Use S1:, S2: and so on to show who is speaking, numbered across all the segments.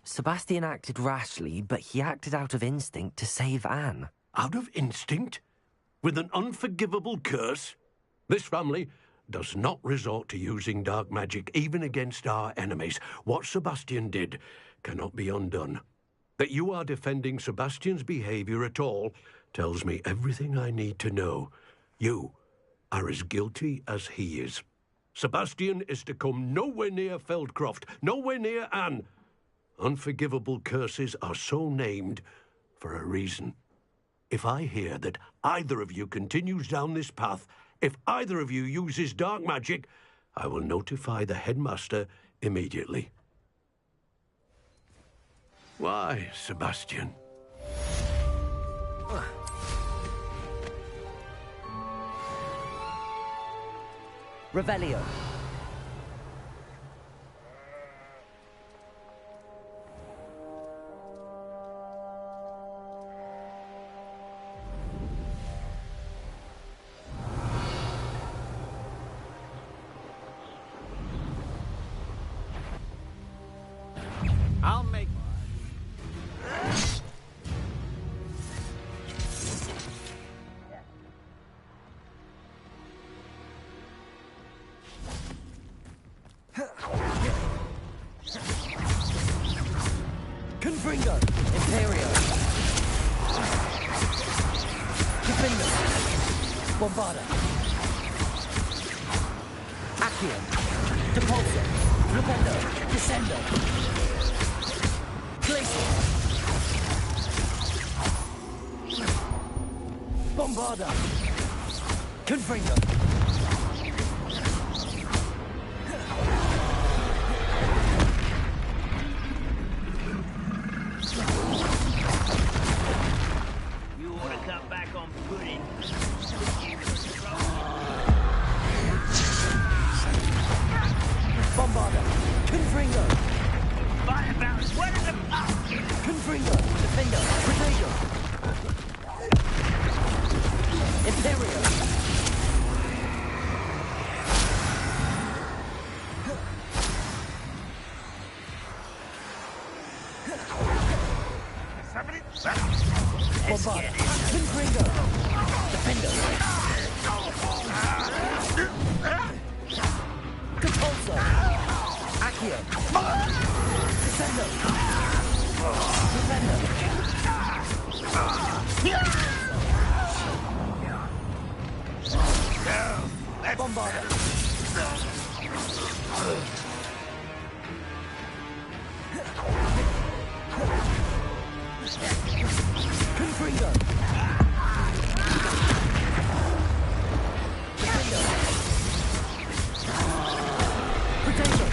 S1: Sebastian acted rashly, but he acted out of instinct to save Anne.
S2: Out of instinct? With an unforgivable curse? This family does not resort to using dark magic even against our enemies. What Sebastian did cannot be undone. That you are defending Sebastian's behavior at all tells me everything I need to know. You are as guilty as he is. Sebastian is to come nowhere near Feldcroft, nowhere near Anne. Unforgivable curses are so named for a reason. If I hear that either of you continues down this path, if either of you uses dark magic, I will notify the headmaster immediately. Why, Sebastian?
S1: Revelio.
S3: I'll make...
S1: Confringo. Imperio. Defender. Bombarda. Accio. Depulso. Rependo. Descendo. Glacial. Bombarda. Confringo.
S3: You want to cut back on pudding?
S1: Bombarda. Confringo.
S3: Fight about sweating them up!
S1: Confringo. Defendo. Protego. Imperio. Bombarda. Confringo. Defendo. Compulso. Accio. Descendo. Defendo. Bombarda. Confringo. Defendo. Protego.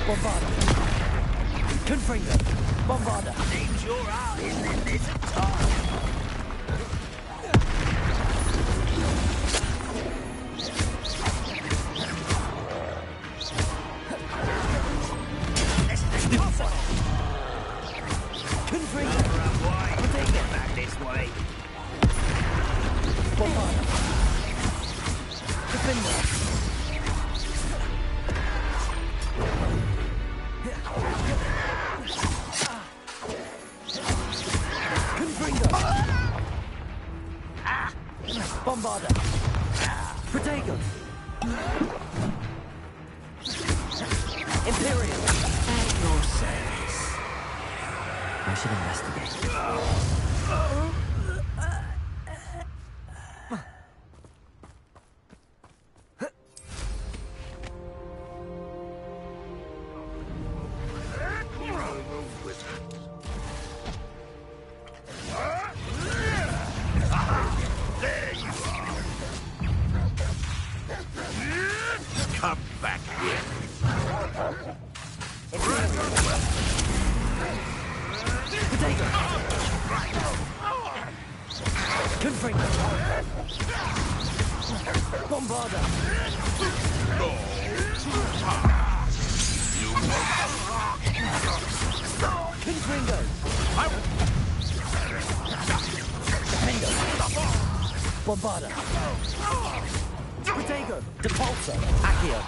S1: Bombarda. Confringo. Bombarda.
S3: Seems your art isn't in this at all.
S1: Confringo.
S3: Why?
S1: Protego.
S3: Get back this way.
S1: Bombarda. Defendo. Confringo. Bombarda. Protego. Imperial. At your service. I should investigate.
S2: There you are. Come back here.
S1: Protego. Confringo. Bombarda. Confringo. Defendo. Bombarda. Protego. Depulso. Accio.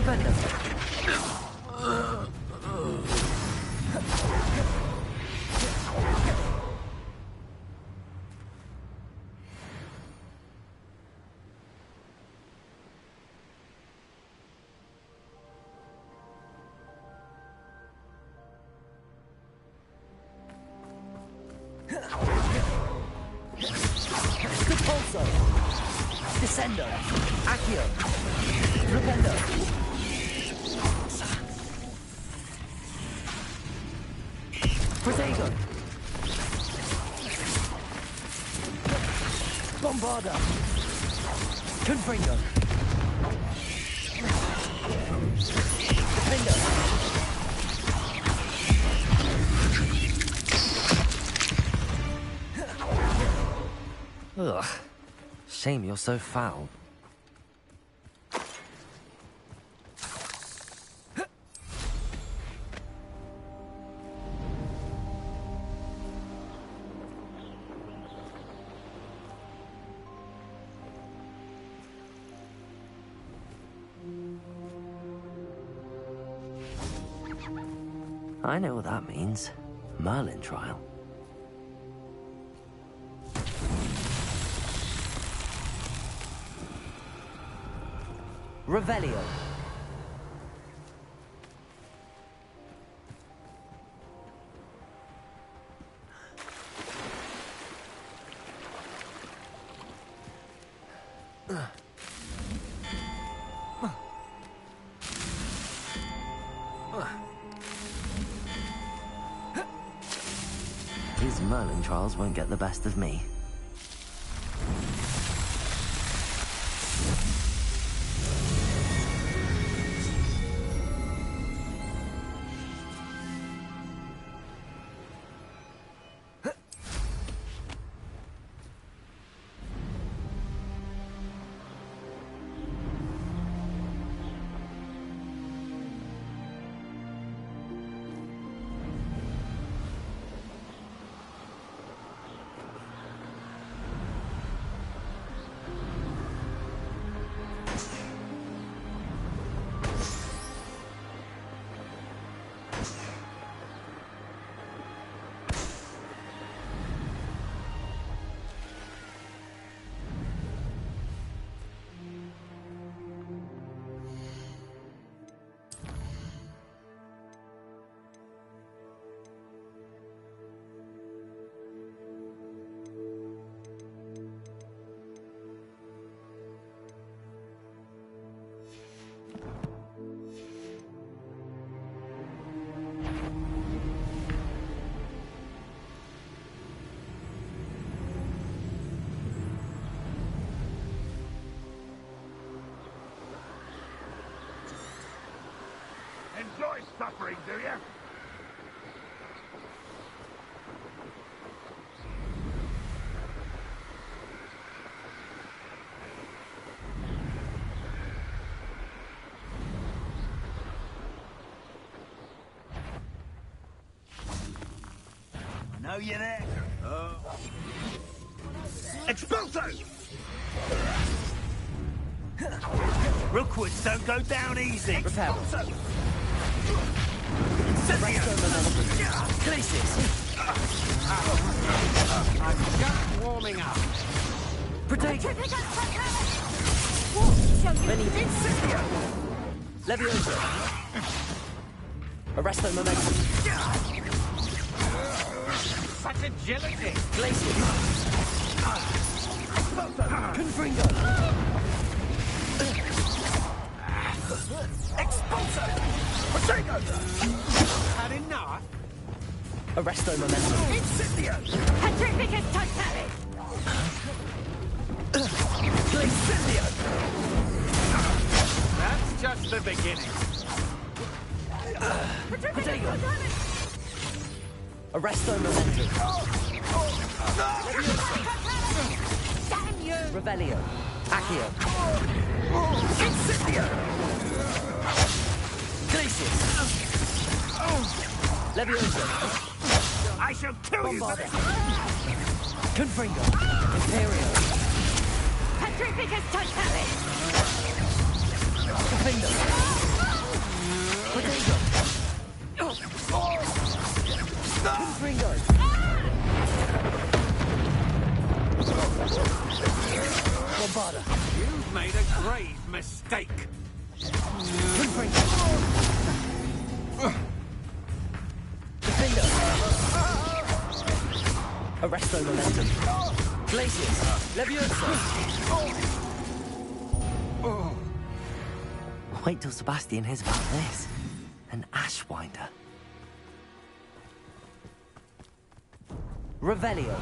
S4: Defender. Repulsor. Descender. Accio. Repender. Protego. Bombarder. Confringo. Defender. Ugh. Shame you're so foul. I know what that means. Merlin trial. Revelio. These Merlin trials won't get the best of me.
S5: Enjoy suffering, do you?
S3: I know you're there.
S5: Expulso!
S3: Rookwoods don't go down easy.
S4: Repair. Glacius.
S1: I'm just warming up.
S4: Protego.
S3: Incendio!
S4: Leviosa. Arresto momentum.
S1: Such agility.
S4: Glacius. Confringo.
S3: Expulso!
S5: Protego!
S1: Had enough?
S4: Arresto momentum.
S3: Incendio!
S6: Petrificus totalis!
S3: Incendio!
S1: That's just the beginning.
S4: Protego. Arresto momentum.
S6: Damn you!
S4: Revelio. Accio.
S3: Incendio!
S4: Glacius. Leviosa.
S3: I shall kill you for
S4: Bombarder.
S3: this!
S4: Confringo. Imperio.
S6: Petrificus totalis!
S4: Defender.
S2: grave mistake.
S4: Defender! Arresto momentum. Glacius! Leviosa! Wait till Sebastian hears about this. An Ashwinder. Revelio.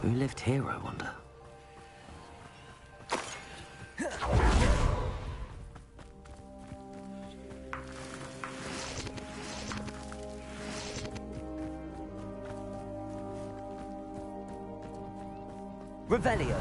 S4: Who lived here, I wonder? Revelio.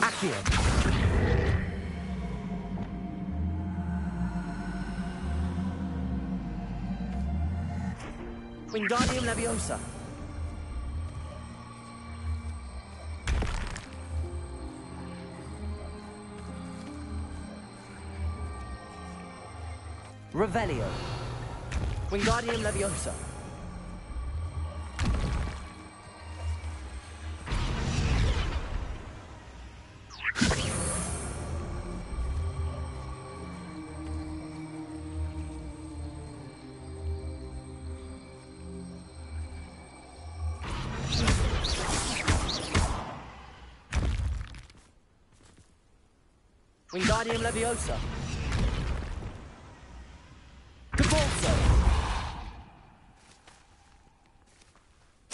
S4: Accio. Wingardium Leviosa. Revelio. Wingardium Leviosa. Wingardium Leviosa. Cabalso.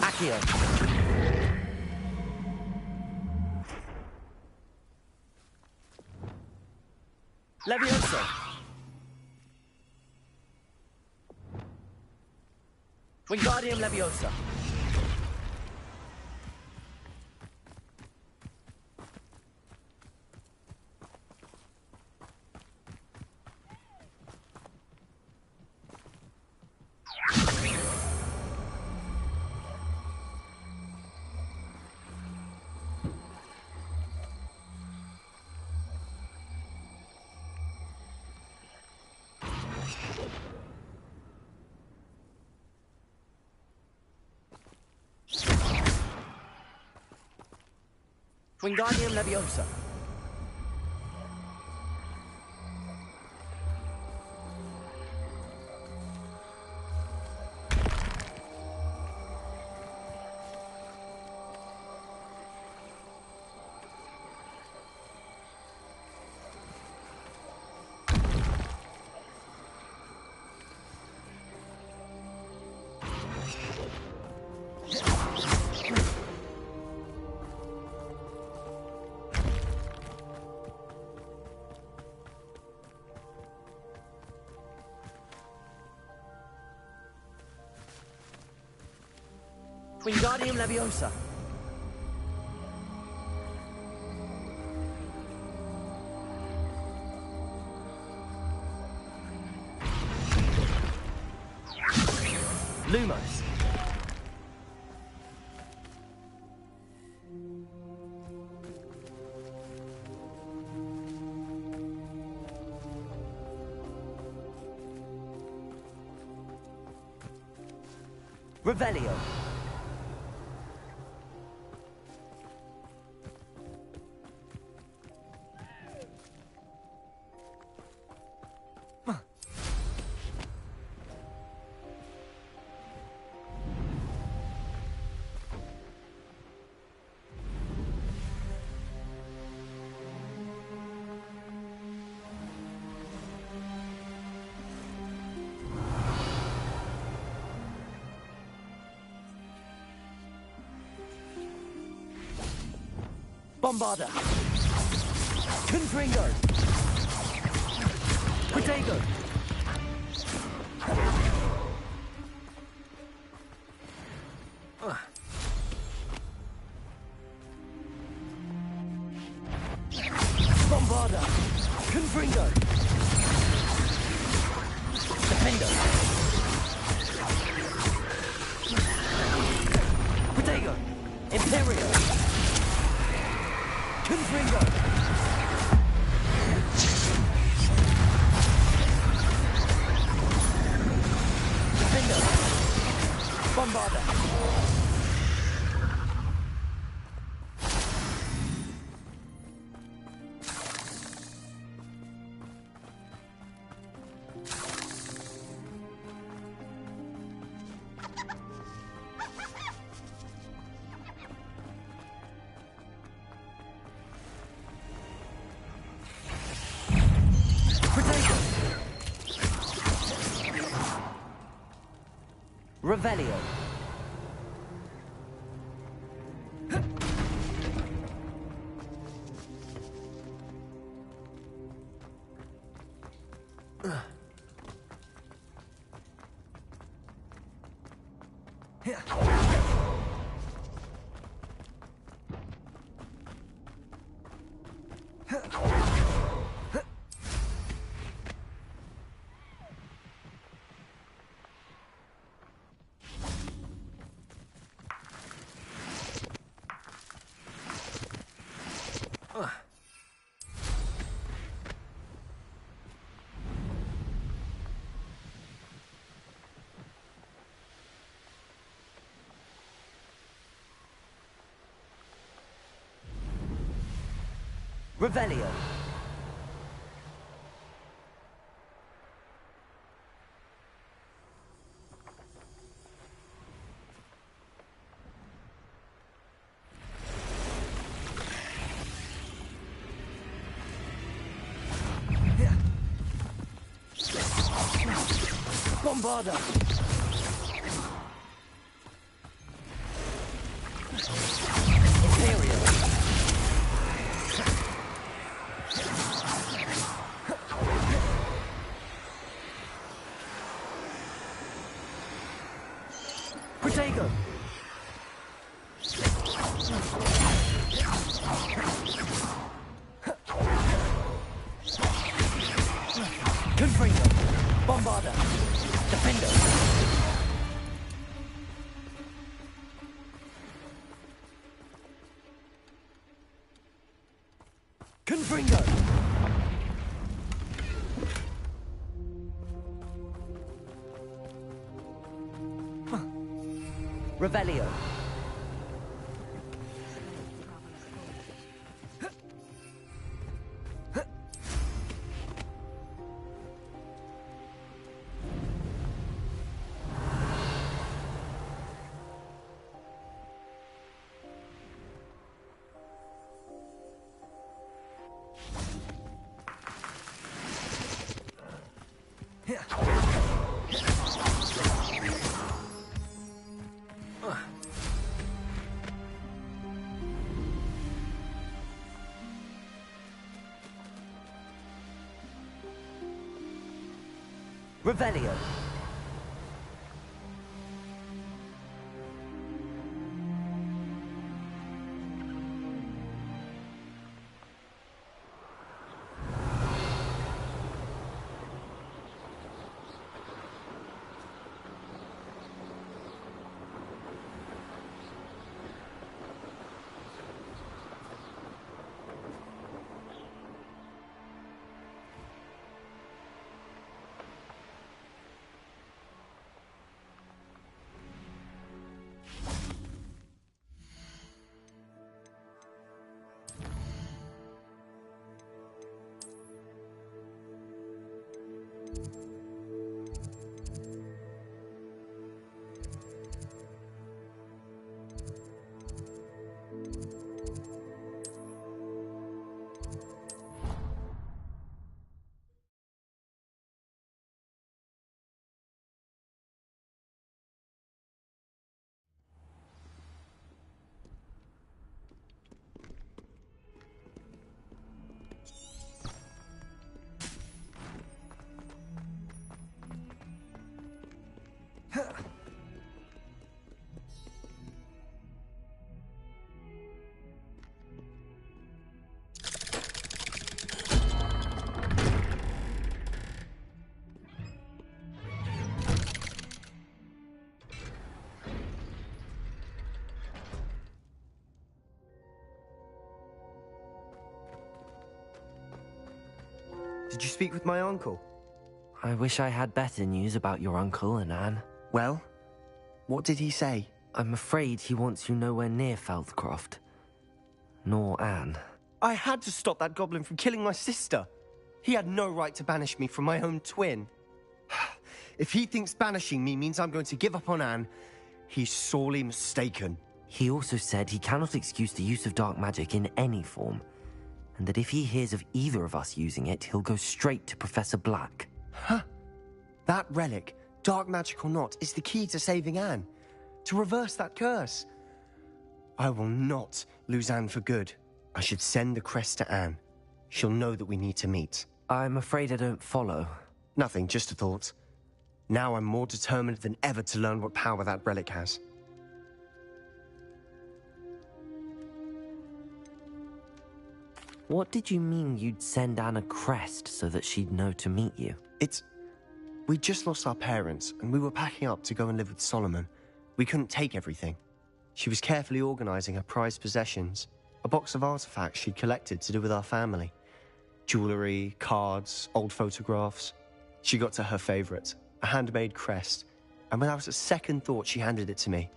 S4: Accio. Leviosa. Wingardium Leviosa. Wingardium Leviosa. Wingardium Leviosa. Lumos. Revelio. Bombarda. Confringo. Protego. Bombarda. Confringo. Defendo. Protego. Imperio. Confringo. Defendo. Bombarda. Revelio. Revelio. Bombarda. Imperio. Protego. Confringo. Bombarda. Defendo. Confringo. Revelio. Revelio.
S7: Did you speak with my uncle?
S4: I wish I had better news about your uncle and Anne.
S7: Well, what did he say?
S4: I'm afraid he wants you nowhere near Feldcroft. Nor Anne.
S7: I had to stop that goblin from killing my sister. He had no right to banish me from my own twin. If he thinks banishing me means I'm going to give up on Anne, he's sorely mistaken.
S4: He also said he cannot excuse the use of dark magic in any form, and that if he hears of either of us using it, he'll go straight to Professor Black.
S7: Huh? That relic, dark magic or not, is the key to saving Anne. To reverse that curse. I will not lose Anne for good. I should send the crest to Anne. She'll know that we need to meet.
S4: I'm afraid I don't follow.
S7: Nothing, just a thought. Now I'm more determined than ever to learn what power that relic has.
S4: What did you mean you'd send Anne a crest so that she'd know to meet you?
S7: We just lost our parents, and we were packing up to go and live with Solomon. We couldn't take everything. She was carefully organizing her prized possessions, a box of artifacts she'd collected to do with our family. Jewelry, cards, old photographs. She got to her favorite, a handmade crest, and without a second thought she handed it to me.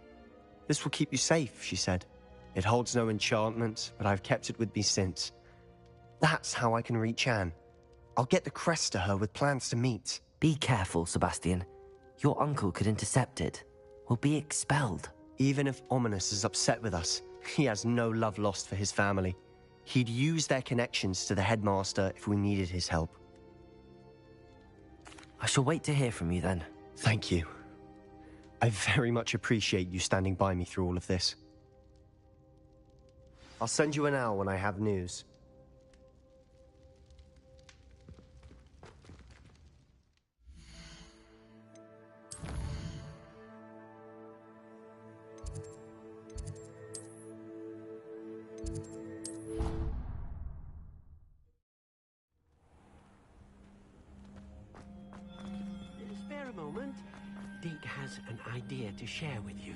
S7: "This will keep you safe," she said. "It holds no enchantment, but I've kept it with me since. That's how I can reach Anne. I'll get the crest to her with plans to meet."
S4: Be careful, Sebastian. Your uncle could intercept it. We'll be expelled.
S7: Even if Ominous is upset with us, he has no love lost for his family. He'd use their connections to the headmaster if we needed his help.
S4: I shall wait to hear from you then.
S7: Thank you. I very much appreciate you standing by me through all of this. I'll send you an owl when I have news.
S1: Spare a moment. Deke has an idea to share with you.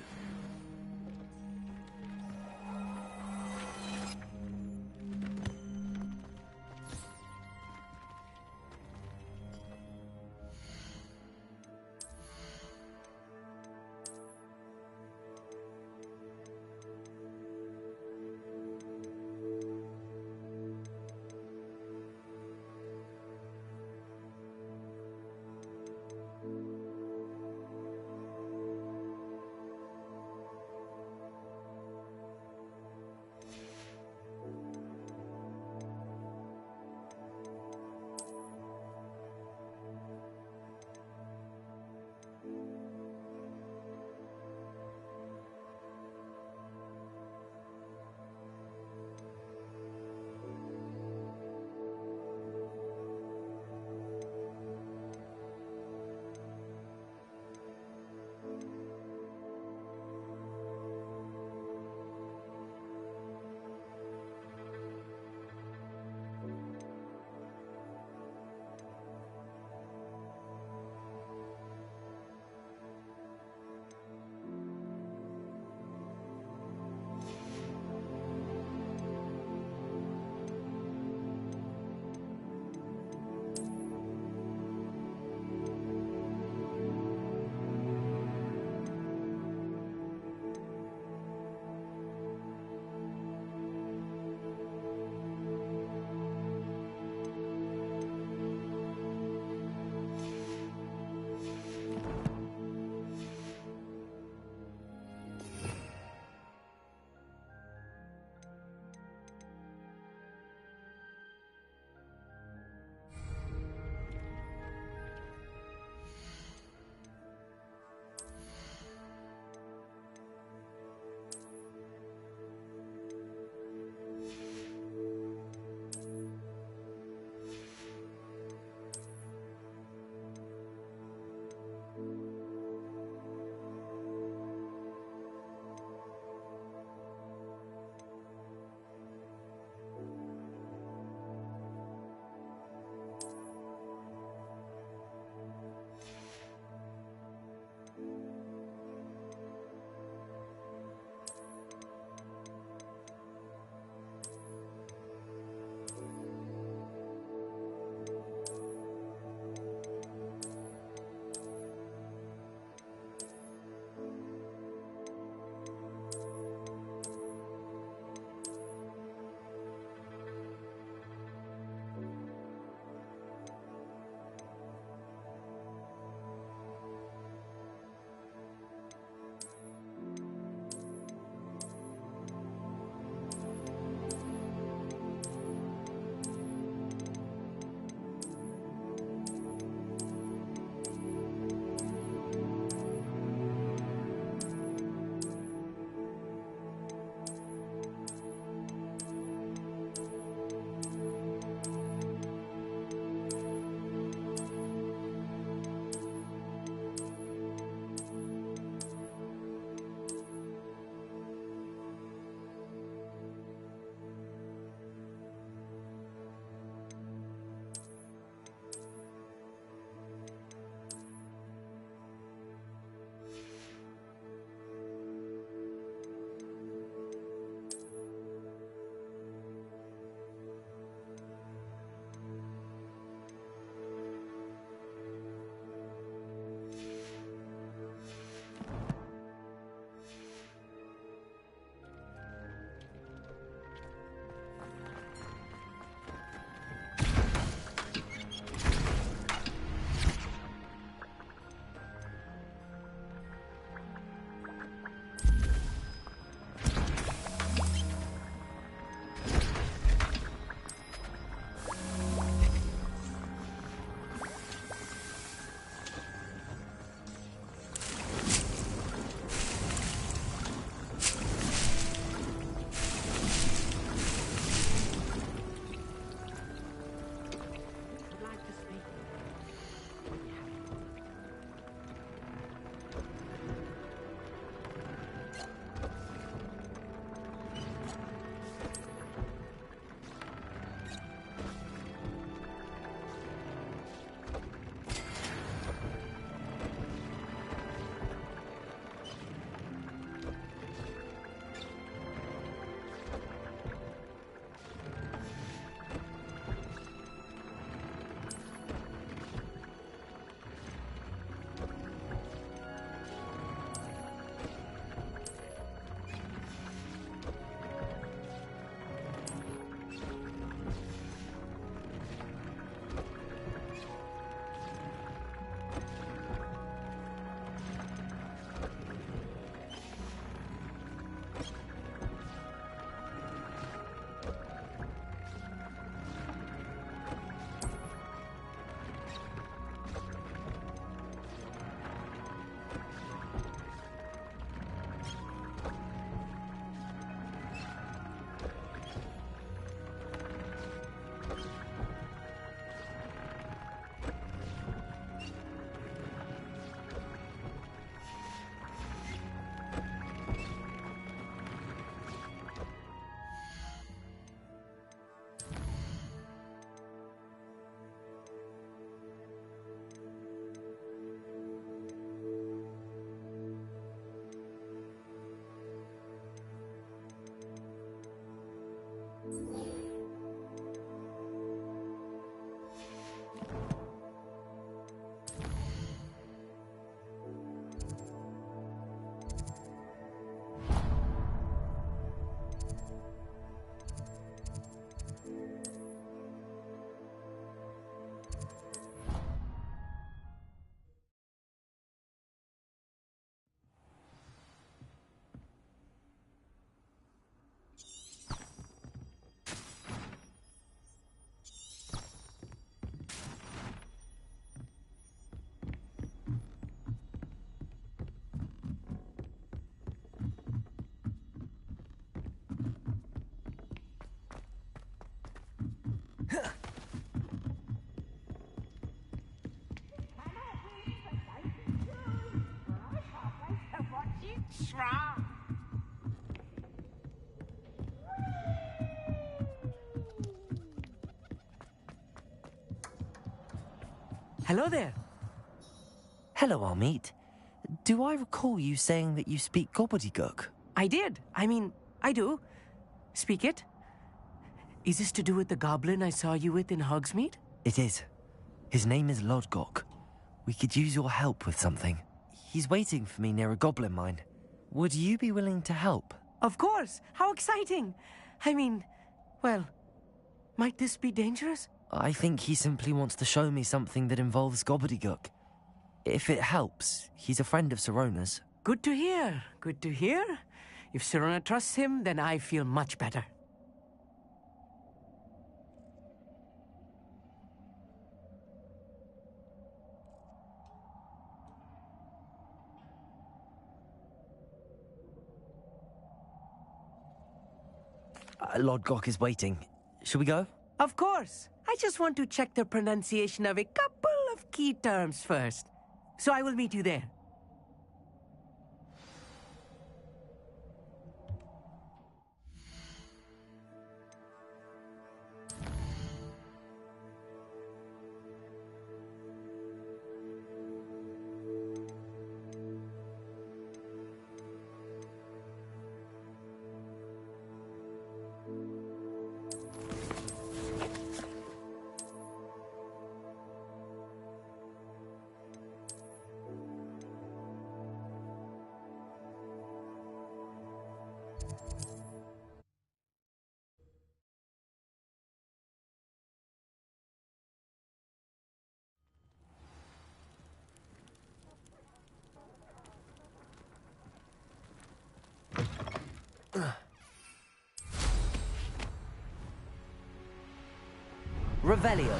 S8: Hello there.
S4: Hello, Amit. Do I recall you saying that you speak gobbledygook?
S8: I did. I mean, I do. Speak it. Is this to do with the goblin I saw you with in Hogsmeade?
S4: It is. His name is Lodgok. We could use your help with something. He's waiting for me near a goblin mine. Would you be willing to help?
S8: Of course. How exciting. I mean, well, might this be dangerous?
S4: I think he simply wants to show me something that involves gobbledygook. If it helps, he's a friend of Sirona's.
S8: Good to hear. Good to hear. If Sirona trusts him, then I feel much better.
S4: Lodgok is waiting. Shall we go?
S8: Of course. I just want to check the pronunciation of a couple of key terms first. So I will meet you there.
S4: Revelio.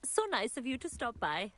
S9: So nice of you to stop by.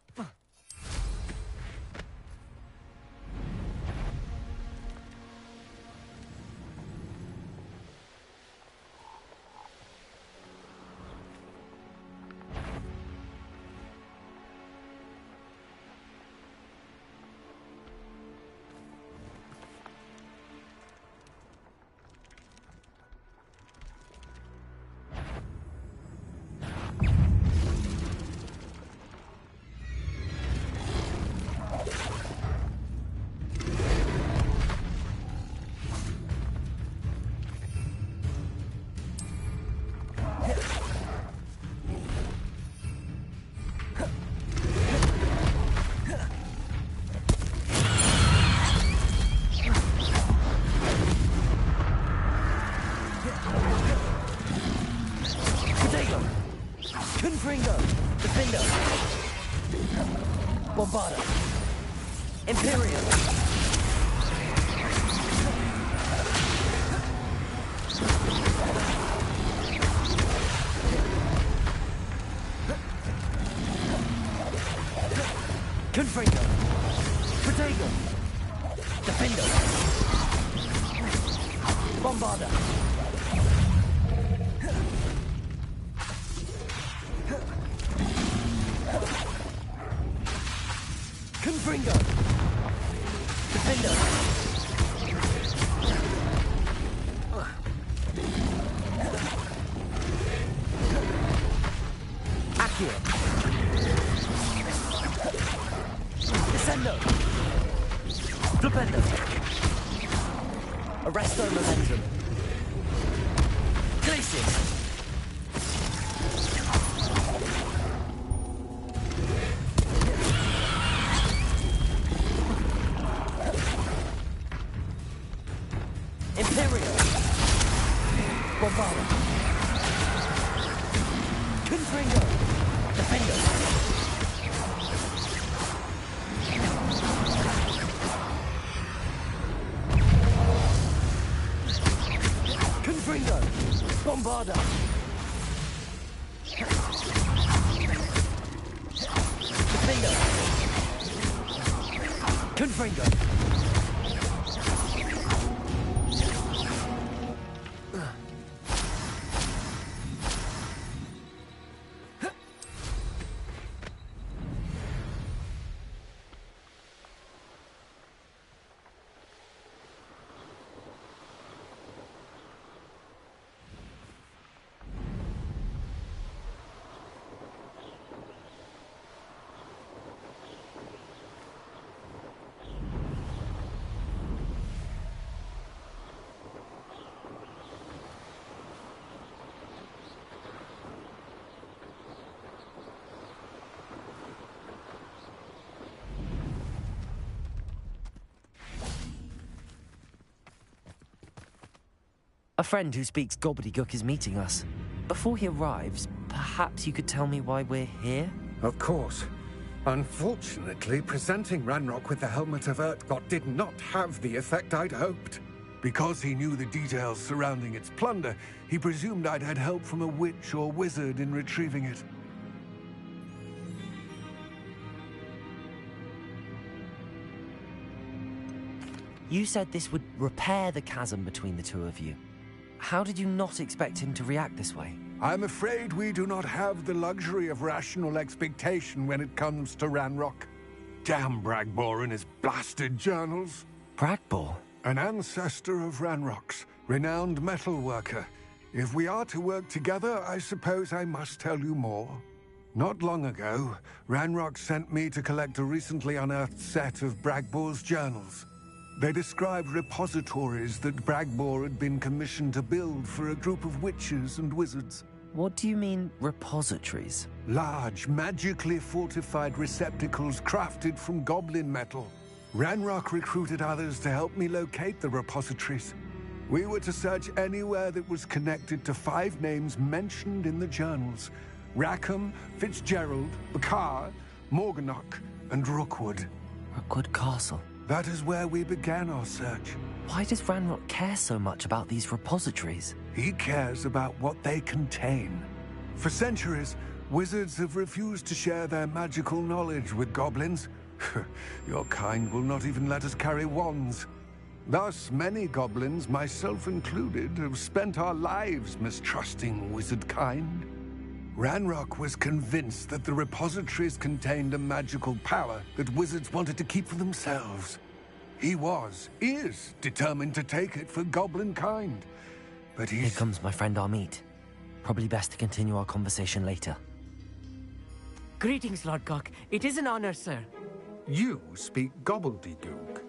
S8: Bombarda. Imperium. Confringo. Protego. Defendo. Bombarda. Confringo! Defender! Accio! Descendo! Flipendo! Arresto momentum! Glacius! Imperial! Bombarda! Confringo! Defender! Confringo! Bombarda! Defender! Confringo! A friend who speaks gobbledygook is meeting us. Before he arrives, perhaps you could tell me why we're here?
S10: Of course. Unfortunately, presenting Ranrock with the Helmet of Urtkot did not have the effect I'd hoped. Because he knew the details surrounding its plunder, he presumed I'd had help from a witch or wizard in retrieving it.
S4: You said this would repair the chasm between the two of you. How did you not expect him to react this way?
S10: I'm afraid we do not have the luxury of rational expectation when it comes to Ranrock. Damn Bragbor and his blasted journals.
S4: Bragbor?
S10: An ancestor of Ranrock's, renowned metalworker. If we are to work together, I suppose I must tell you more. Not long ago, Ranrock sent me to collect a recently unearthed set of Bragbor's journals. They described repositories that Bragbor had been commissioned to build for a group of witches and wizards.
S4: What do you mean, repositories?
S10: Large, magically fortified receptacles crafted from goblin metal. Ranrock recruited others to help me locate the repositories. We were to search anywhere that was connected to 5 names mentioned in the journals: Rackham, Fitzgerald, Bakar, Morganach, and Rookwood.
S4: Rookwood Castle.
S10: That is where we began our search.
S4: Why does Ranrock care so much about these repositories?
S10: He cares about what they contain. For centuries, wizards have refused to share their magical knowledge with goblins. Your kind will not even let us carry wands. Thus, many goblins, myself included, have spent our lives mistrusting wizard kind. Ranrock was convinced that the repositories contained a magical power that wizards wanted to keep for themselves. He is determined to take it for goblin kind. But
S4: Here comes my friend Amit. Probably best to continue our conversation later.
S8: Greetings, Lord Gok. It is an honor, sir.
S10: You speak gobbledygook.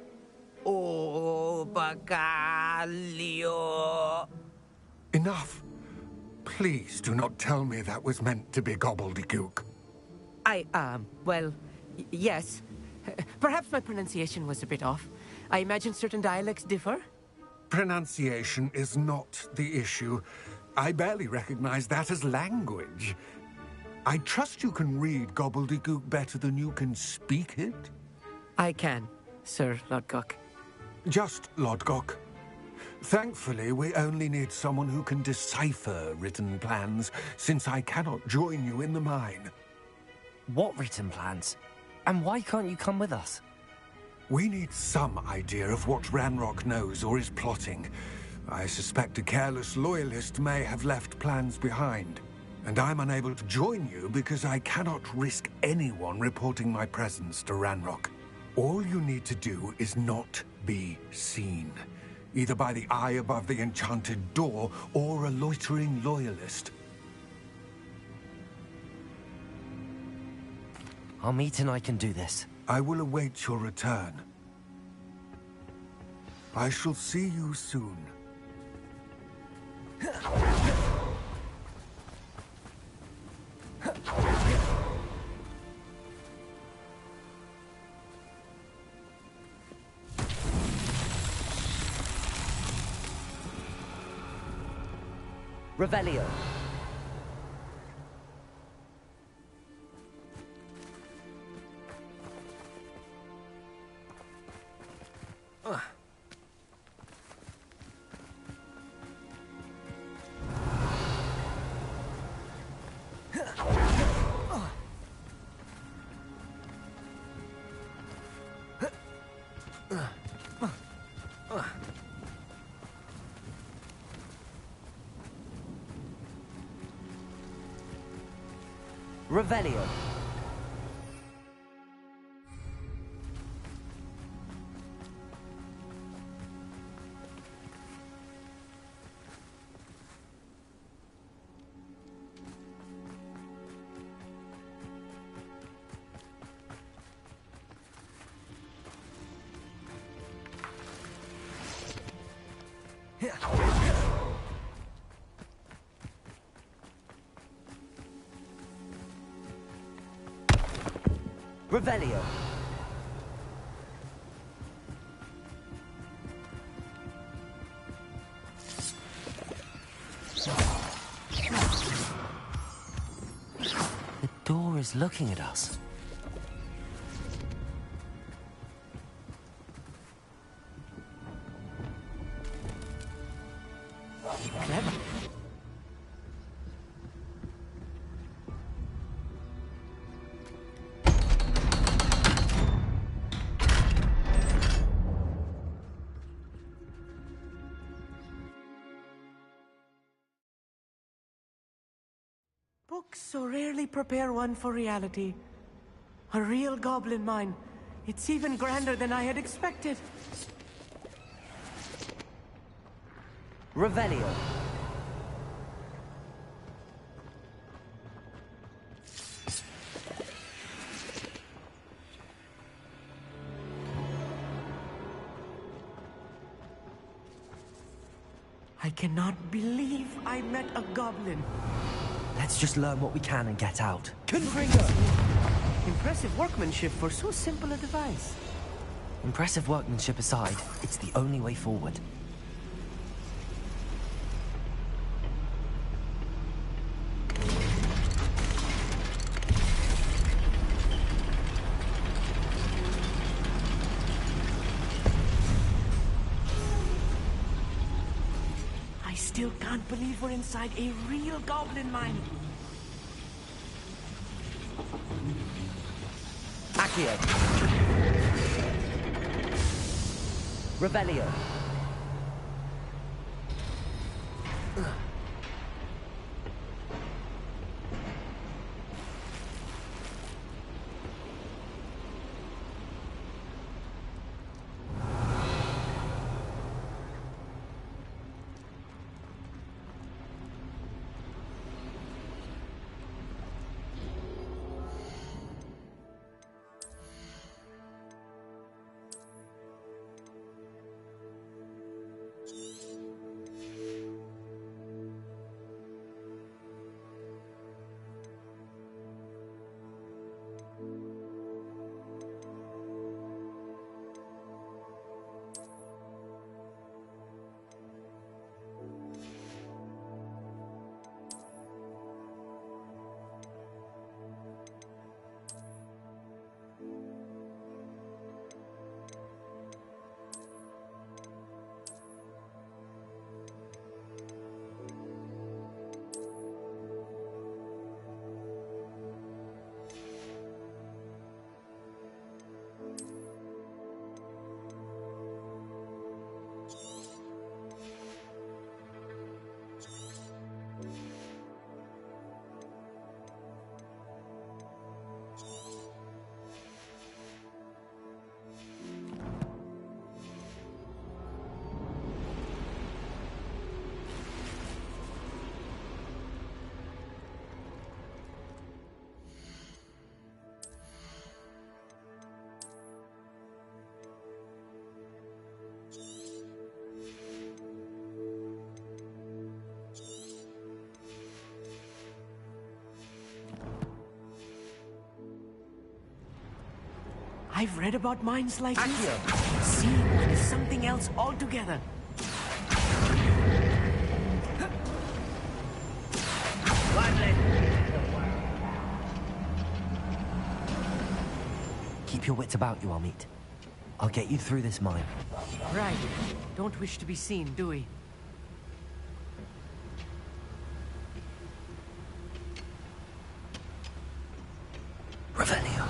S8: Oh, Bagalio.
S10: Enough. Please do not tell me that was meant to be gobbledygook.
S8: Well, yes. Perhaps my pronunciation was a bit off. I imagine certain dialects differ?
S10: Pronunciation is not the issue. I barely recognize that as language. I trust you can read gobbledygook better than you can speak it?
S8: I can, Sir Lodgok.
S10: Just Lodgok. Thankfully, we only need someone who can decipher written plans, since I cannot join you in the mine.
S4: What written plans? And why can't you come with us?
S10: We need some idea of what Ranrock knows or is plotting. I suspect a careless loyalist may have left plans behind. And I'm unable to join you because I cannot risk anyone reporting my presence to Ranrock. All you need to do is not be seen. Either by the eye above the enchanted door, or a loitering loyalist.
S4: Amit and I can do this.
S10: I will await your return. I shall see you soon.
S4: Revelio. Revelio. Revelio. The door is looking at us.
S8: Clever. Books so rarely prepare one for reality. A real goblin mine. It's even grander than I had expected.
S4: Revelio.
S8: I cannot believe I met a goblin.
S4: Let's just learn what we can and get out.
S8: Impressive workmanship for so simple a device.
S4: Impressive workmanship aside, it's the only way forward.
S8: I still can't believe we're inside a real goblin mine.
S4: Accio. Revelio.
S8: I've read about minds like this. Seeing one is something else altogether.
S4: Keep your wits about you, Amit. I'll get you through this mine.
S8: Right. Don't wish to be seen, do we?
S4: Revelio.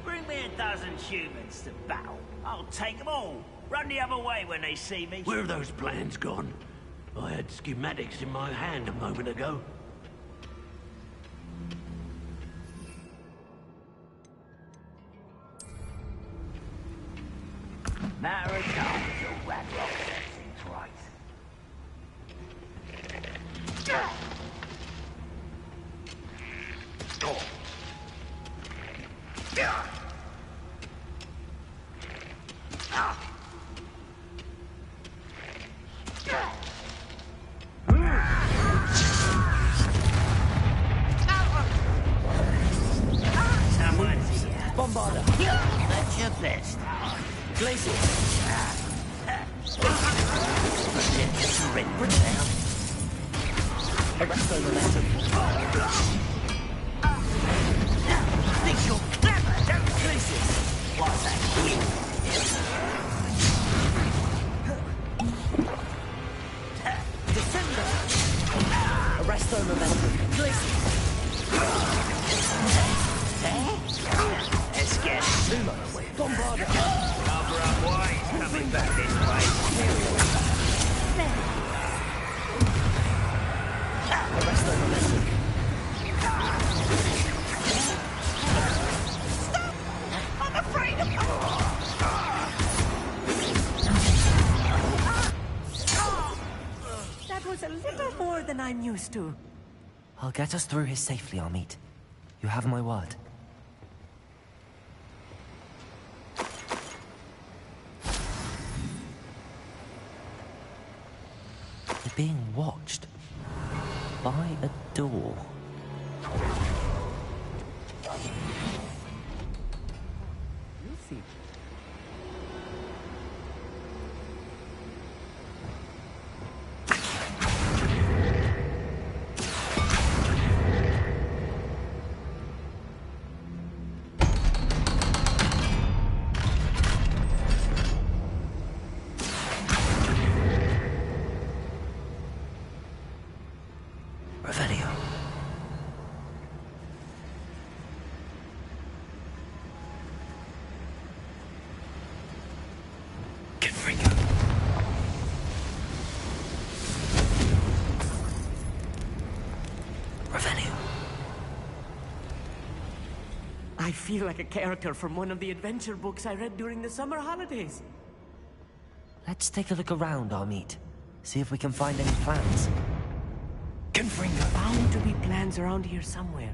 S3: Bring me a dozen humans to battle. I'll take them all. Run the other way when they see me.
S2: Where are those plans gone? I had schematics in my hand a moment ago.
S3: Matter of time till Radlock sets things right. Someone's here.
S8: Bombarda.
S3: That's your best.
S8: Glacier.
S3: Surrender now.
S8: Arrest the momentum.
S3: Think you're clever, don't you?
S8: Glacier.
S3: What's that?
S8: Defender. Arrest the momentum. Glacier.
S3: Let's get Sumo.
S8: Bombarda.
S3: Cover up wise coming back this way.
S8: Arrest the momentum.
S3: I'm afraid of
S8: That was a little more than I'm used to.
S4: I'll get us through here safely, Amit. You have my word. They're being watched by a door.
S8: You'll see.
S4: Revelio. Confringo. Revelio.
S8: I feel like a character from one of the adventure books I read during the summer holidays.
S4: Let's take a look around, Amit. See if we can find any plans.
S8: Confringo. Bound to be plans around here somewhere.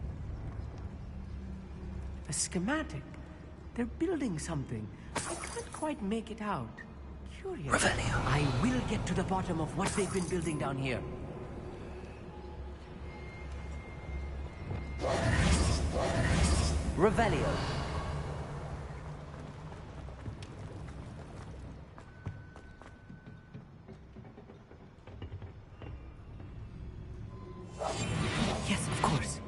S8: A schematic. They're building something. I can't quite make it out. Curious.
S4: Revelio.
S8: I will get to the bottom of what they've been building down here.
S4: Revelio.
S8: Yes, of course.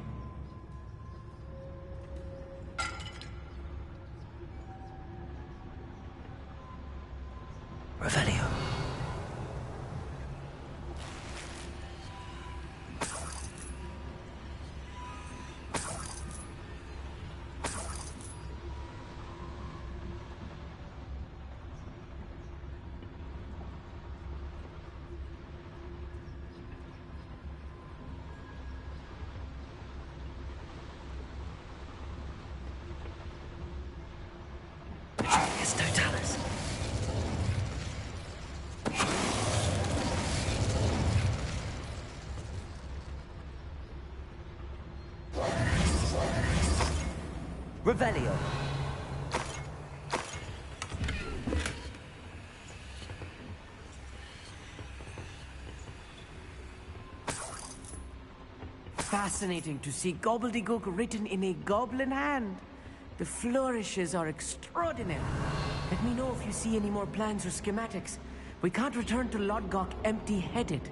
S4: Revelio. It's Totalis. Revelio.
S8: fascinating to see gobbledygook written in a goblin hand. The flourishes are extraordinary. Let me know if you see any more plans or schematics. We can't return to Lodgok empty-headed.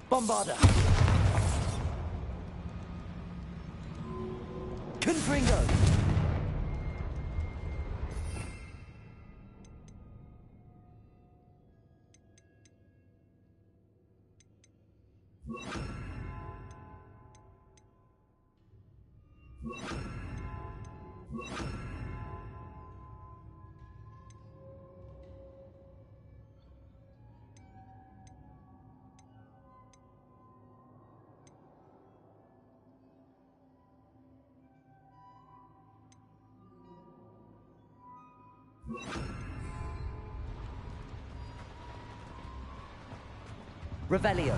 S11: Bombarder! Confringo! Revelio.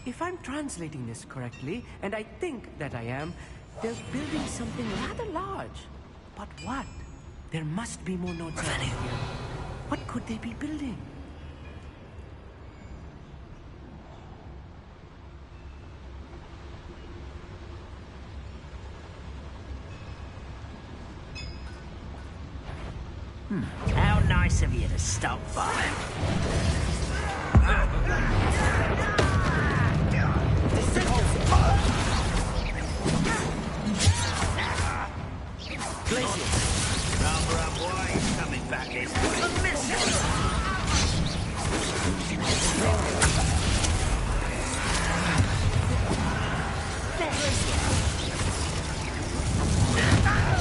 S8: If I'm translating this correctly, and I think that I am, they're building something rather large. But what? There must be more notes out here. What could they be building?
S3: How nice of you to stop by. Rather up wide coming back this way.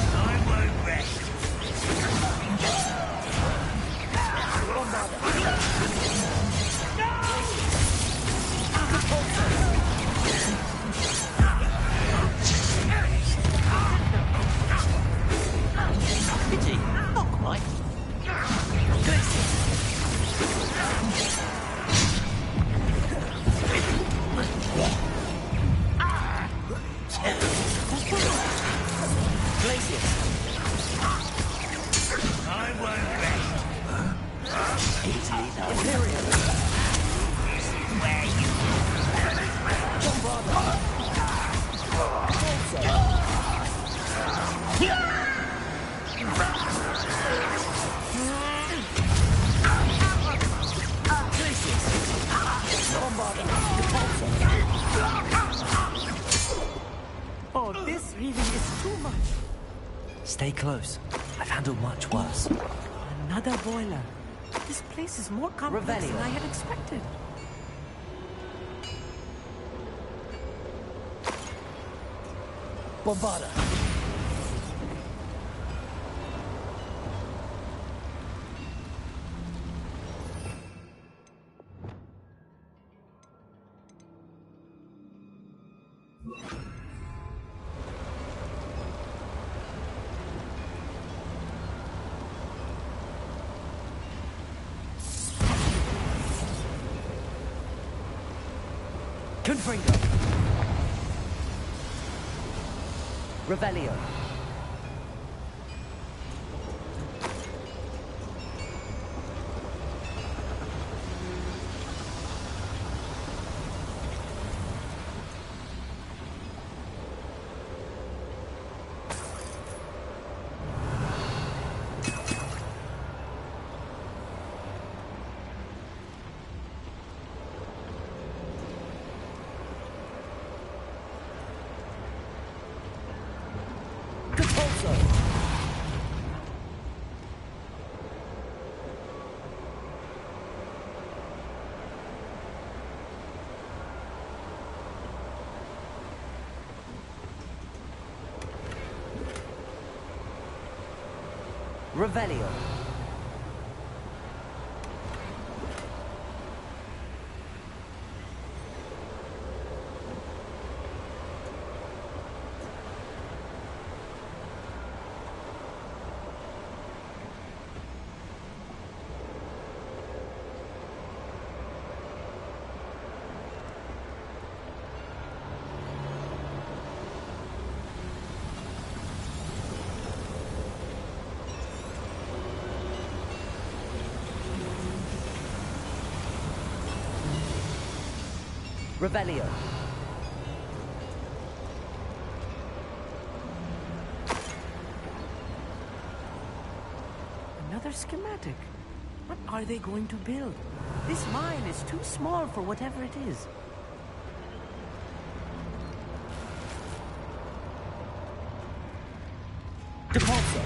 S3: I won't rest.
S11: Pity, not quite.
S3: I won't rest.
S11: Italy, no. Imperial.
S3: Where you
S8: Oh, this really is too much.
S11: Stay close. I've handled much worse.
S8: Another boiler. This place is more complex than I had expected.
S11: Bombarder. Confringo. Revelio.
S4: Revelio. Revelio.
S8: Another schematic. What are they going to build? This mine is too small for whatever it is.
S4: Depulso.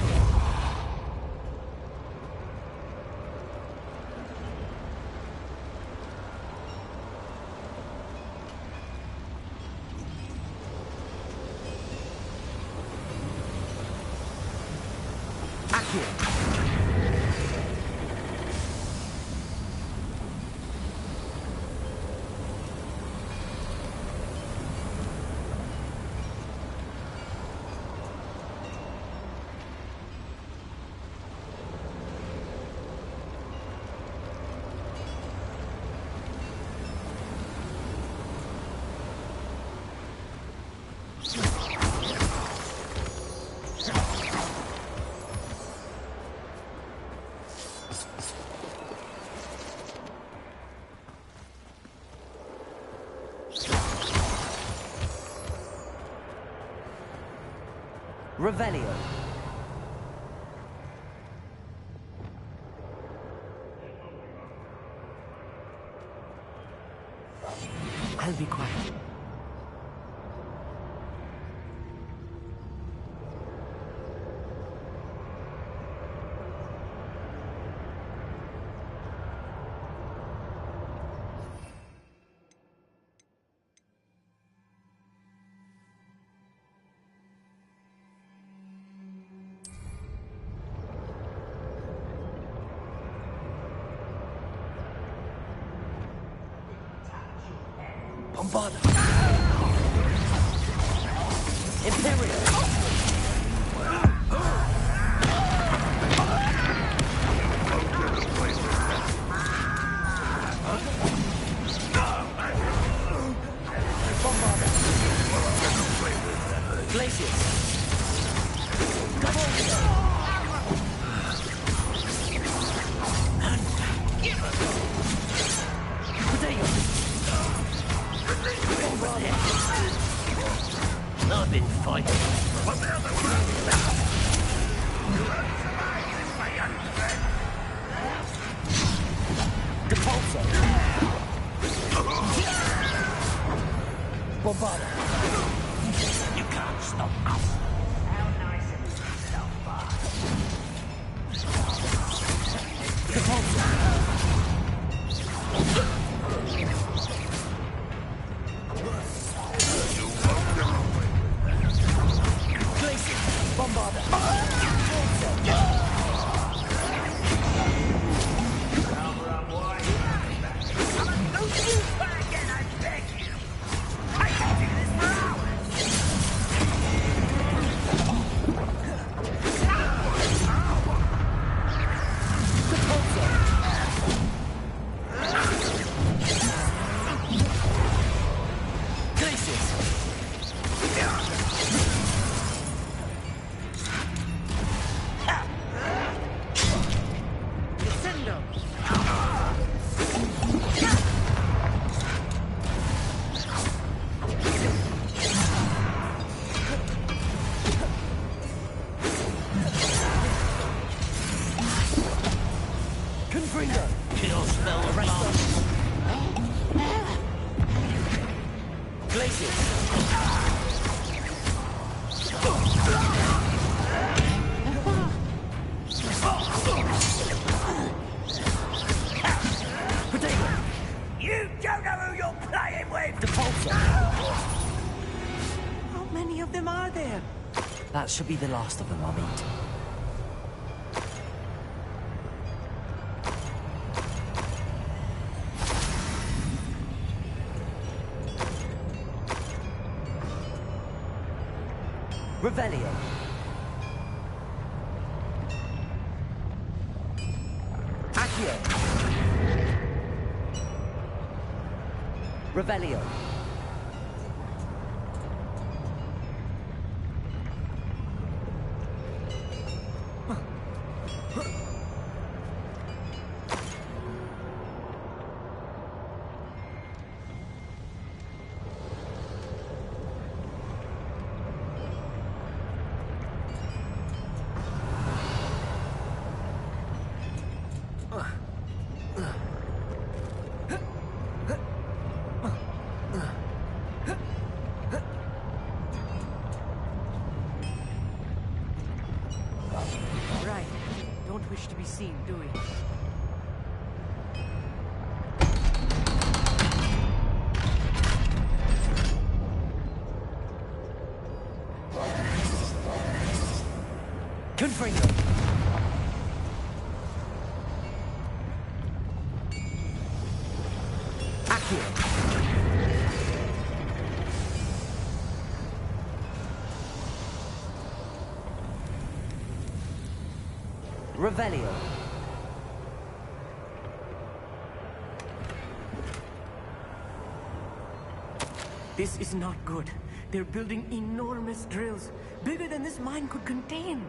S4: Revelio.
S8: I'll be quiet.
S11: Bombarda.
S4: Imperial. Bombarda. Glacius.
S3: I've been fighting.
S4: Depulso. Bombarda.
S3: You can't stop us. How nice of you to stop by.
S4: Depulso. Bombarda.
S3: Kill spell of blast.
S4: Glacius. Potato.
S3: You don't know who you're playing with!
S4: Depulso.
S8: How many of them are there?
S11: That should be the last of them, I'll meet. Revelio. Accio. Revelio.
S8: Right. Don't wish to be seen, do we?
S11: Confringo. Accio. Revelio.
S8: This is not good. They're building enormous drills, bigger than this mine could contain.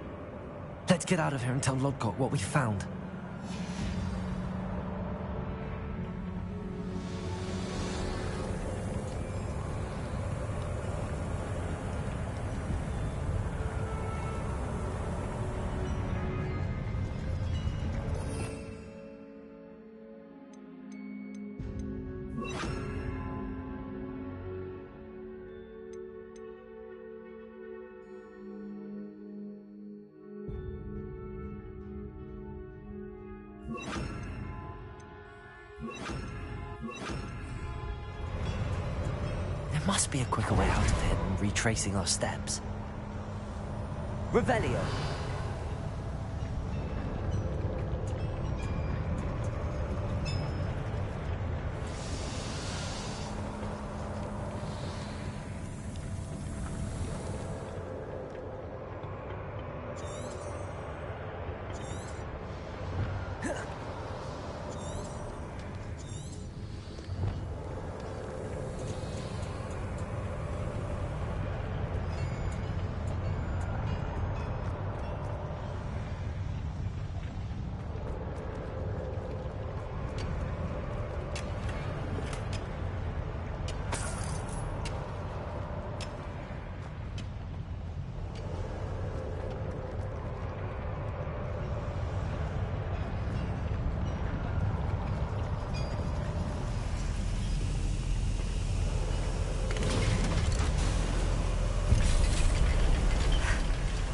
S11: Let's get out of here and tell Lodgok what we found. There must be a quicker way out of here than retracing our steps. Revelio.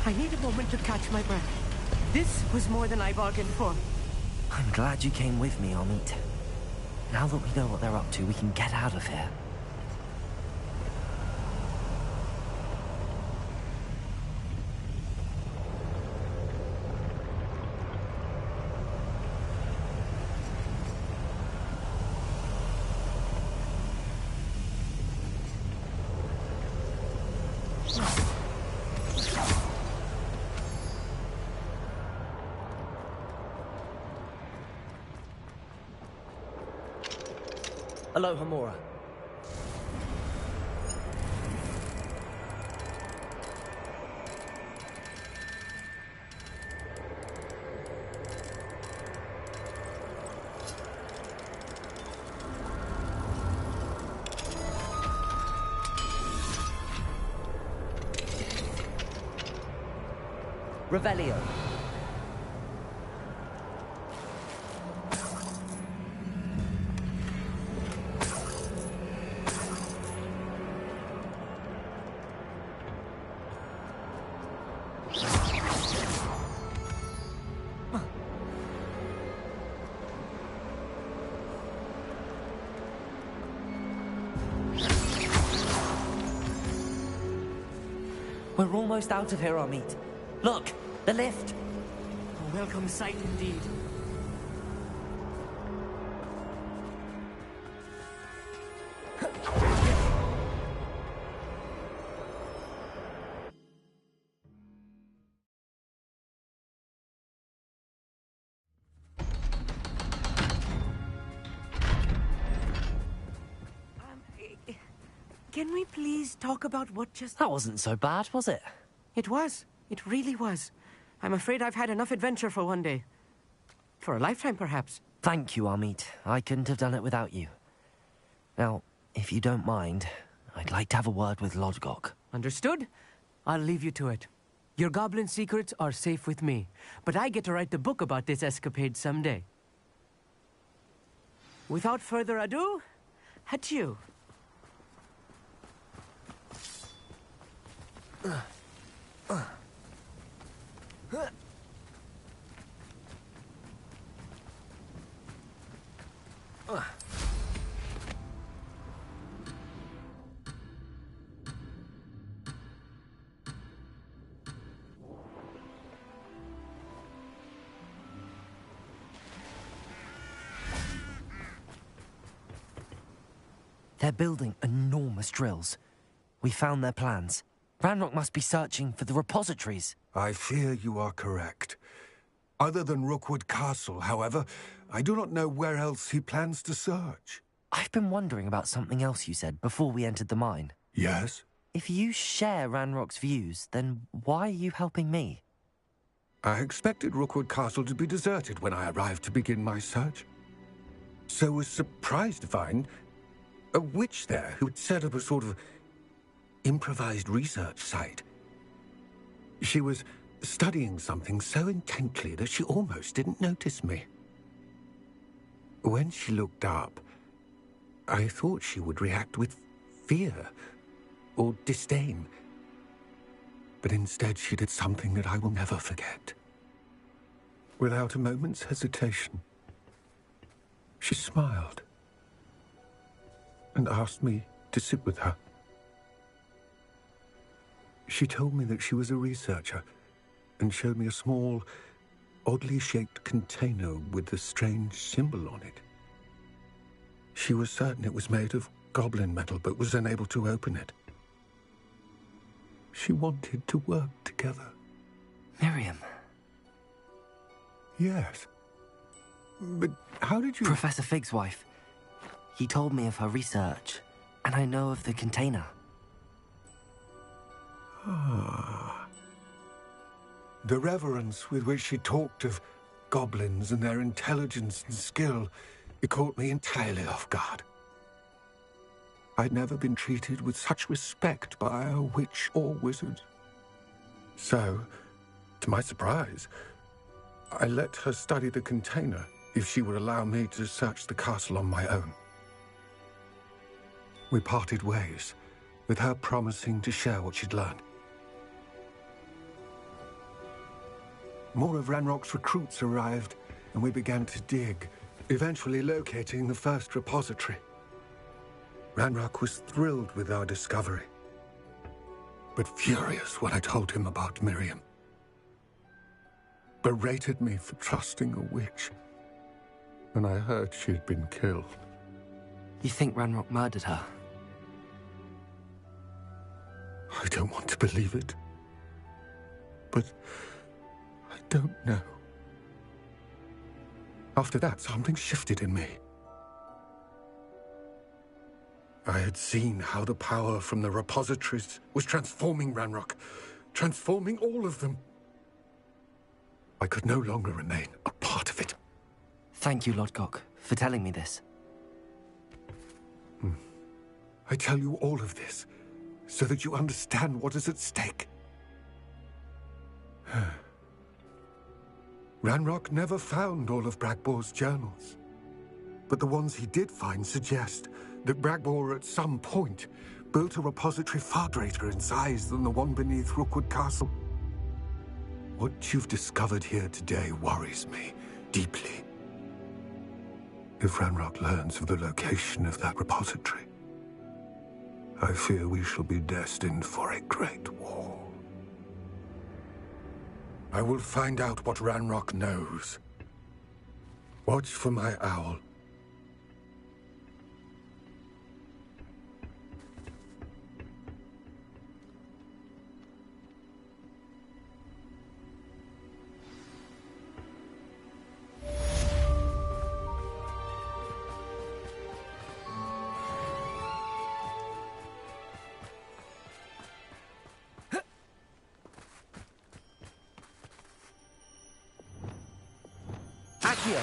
S8: I need a moment to catch my breath. This was more than I bargained for.
S11: I'm glad you came with me, Amit. Now that we know what they're up to, we can get out of here. Aloha, Mora. Revelio. We're almost out of here, Amit. Look, the lift.
S8: A welcome sight indeed. Can we please talk about what just...
S11: That wasn't so bad, was it?
S8: It was. It really was. I'm afraid I've had enough adventure for one day. For a lifetime, perhaps.
S11: Thank you, Amit. I couldn't have done it without you. Now, if you don't mind, I'd like to have a word with Lodgok.
S8: Understood? I'll leave you to it. Your goblin secrets are safe with me, but I get to write the book about this escapade someday. Without further ado, adieu.
S11: They're building enormous drills. We found their plans. Ranrock must be searching for the repositories.
S10: I fear you are correct. Other than Rookwood Castle, however, I do not know where else he plans to search.
S11: I've been wondering about something else you said before we entered the mine.
S10: Yes?
S11: If you share Ranrock's views, then why are you helping me?
S10: I expected Rookwood Castle to be deserted when I arrived to begin my search. So was surprised to find a witch there who had set up a sort of improvised research site. She was studying something so intently that she almost didn't notice me. When she looked up, I thought she would react with fear or disdain. But instead she did something that I will never forget. Without a moment's hesitation, she smiled and asked me to sit with her. She told me that she was a researcher and showed me a small, oddly shaped container with a strange symbol on it. She was certain it was made of goblin metal, but was unable to open it. She wanted to work together.
S11: Miriam.
S10: Yes. But how did you...
S11: Professor Fig's wife. He told me of her research, and I know of the container.
S10: Ah. The reverence with which she talked of goblins and their intelligence and skill, it caught me entirely off guard. I'd never been treated with such respect by a witch or wizard. So, to my surprise, I let her study the container if she would allow me to search the castle on my own. We parted ways, with her promising to share what she'd learned. More of Ranrock's recruits arrived, and we began to dig, eventually locating the first repository. Ranrock was thrilled with our discovery, but furious when I told him about Miriam. Berated me for trusting a witch, and I heard she had been killed.
S11: You think Ranrock murdered her?
S10: I don't want to believe it, but I don't know. After that, something shifted in me. I had seen how the power from the repositories was transforming Ranrock, transforming all of them. I could no longer remain a part of it.
S11: Thank you, Lodgok, for telling me this.
S10: I tell you all of this so that you understand what is at stake. Ranrock never found all of Bragbor's journals, but the ones he did find suggest that Bragbor at some point built a repository far greater in size than the one beneath Rookwood Castle. What you've discovered here today worries me deeply. If Ranrock learns of the location of that repository, I fear we shall be destined for a great war. I will find out what Ranrock knows. Watch for my owl.
S11: Accio!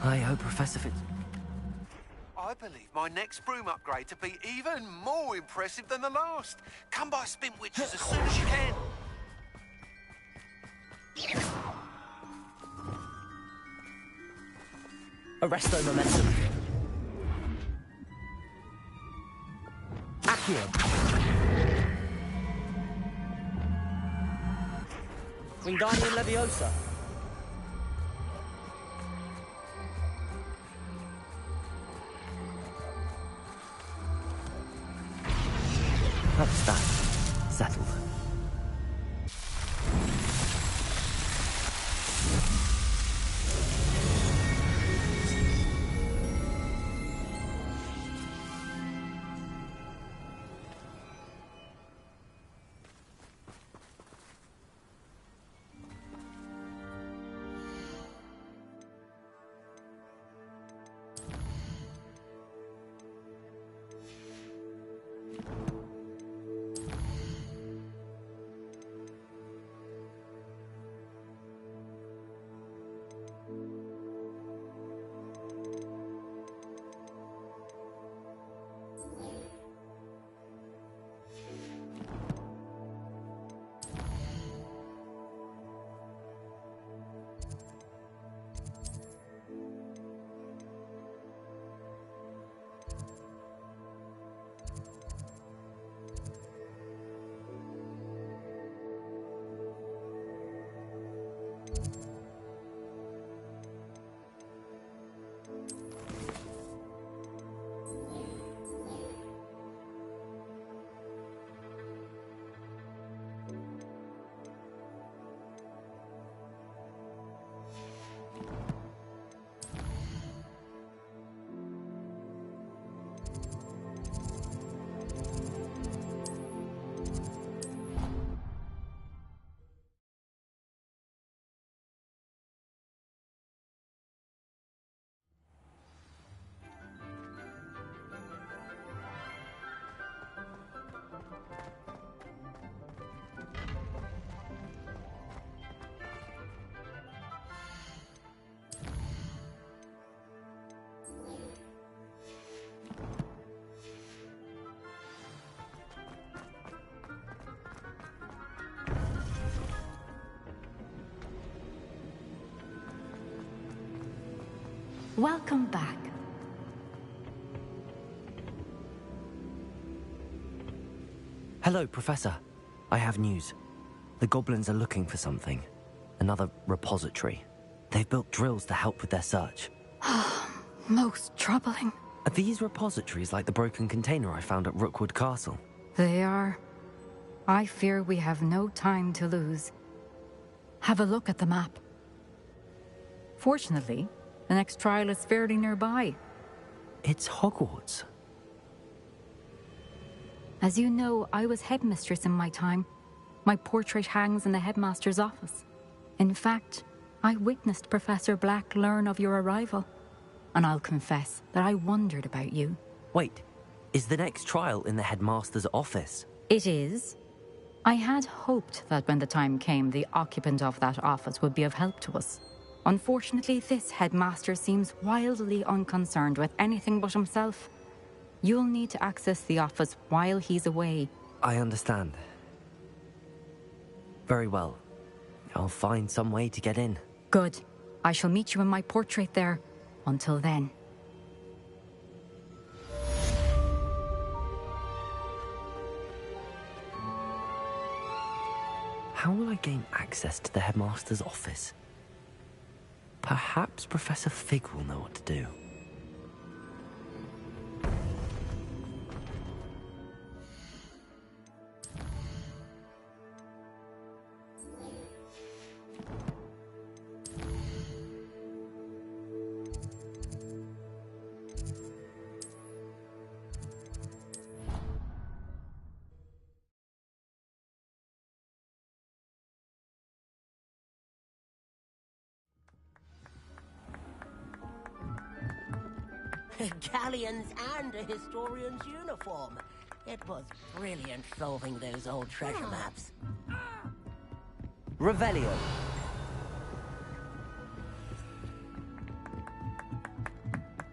S11: I hope Professor Fitz...
S12: I believe my next broom upgrade to be even more impressive than the last. Come by Spin Witches as soon as you can.
S11: Arresto momentum. Accio! Wingardium Leviosa. That's that. Settled.
S6: Welcome back.
S11: Hello, Professor. I have news. The goblins are looking for something. Another repository. They've built drills to help with their search.
S6: Most troubling.
S11: Are these repositories like the broken container I found at Rookwood Castle?
S6: They are. I fear we have no time to lose. Have a look at the map. Fortunately, the next trial is fairly nearby.
S11: It's Hogwarts.
S6: As you know, I was headmistress in my time. My portrait hangs in the headmaster's office. In fact, I witnessed Professor Black learn of your arrival. And I'll confess that I wondered about you.
S11: Wait, is the next trial in the headmaster's office?
S6: It is. I had hoped that when the time came, the occupant of that office would be of help to us. Unfortunately, this headmaster seems wildly unconcerned with anything but himself. You'll need to access the office while he's away.
S11: I understand. Very well. I'll find some way to get in.
S6: Good. I shall meet you in my portrait there. Until then.
S11: How will I gain access to the headmaster's office? Perhaps Professor Fig will know what to do.
S13: Galleons and a historian's uniform. It was brilliant solving those old treasure maps.
S11: Revelio.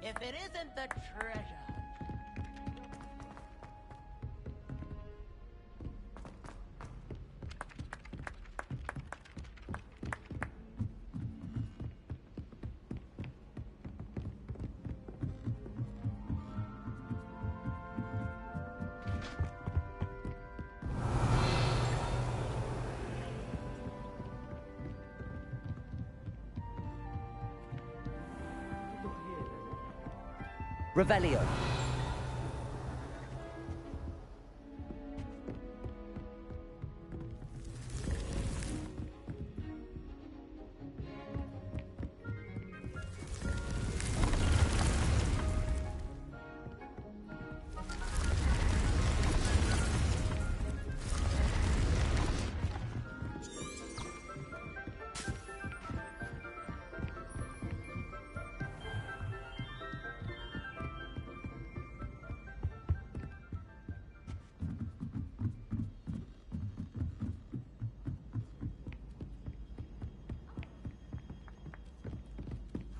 S13: If it isn't the treasure.
S11: Revelio.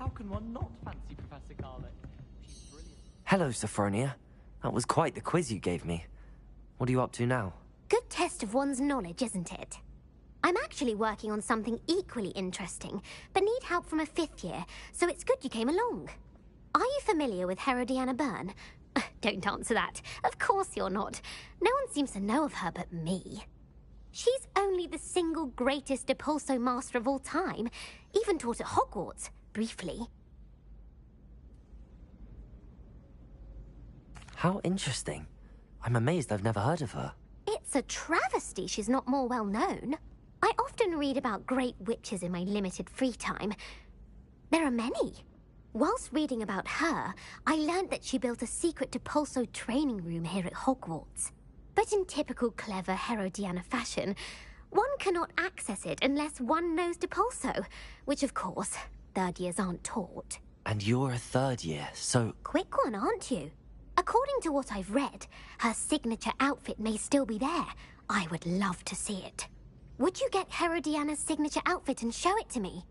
S14: How can one not fancy Professor Garlick? She's brilliant.
S11: Hello, Sophronia. That was quite the quiz you gave me. What are you up to now?
S15: Good test of one's knowledge, isn't it? I'm actually working on something equally interesting, but need help from a 5th year, so it's good you came along. Are you familiar with Herodiana Byrne? Don't answer that. Of course you're not. No one seems to know of her but me. She's only the single greatest Depulso master of all time, even taught at Hogwarts, briefly.
S11: How interesting. I'm amazed I've never heard of her.
S15: It's a travesty she's not more well known. I often read about great witches in my limited free time. There are many. Whilst reading about her, I learned that she built a secret Depulso training room here at Hogwarts. But in typical clever Herodiana fashion, one cannot access it unless one knows Depulso, which of course, 3rd years aren't taught.
S11: And you're a 3rd year, so...
S15: Quick one, aren't you? According to what I've read, her signature outfit may still be there. I would love to see it. Would you get Herodiana's signature outfit and show it to me?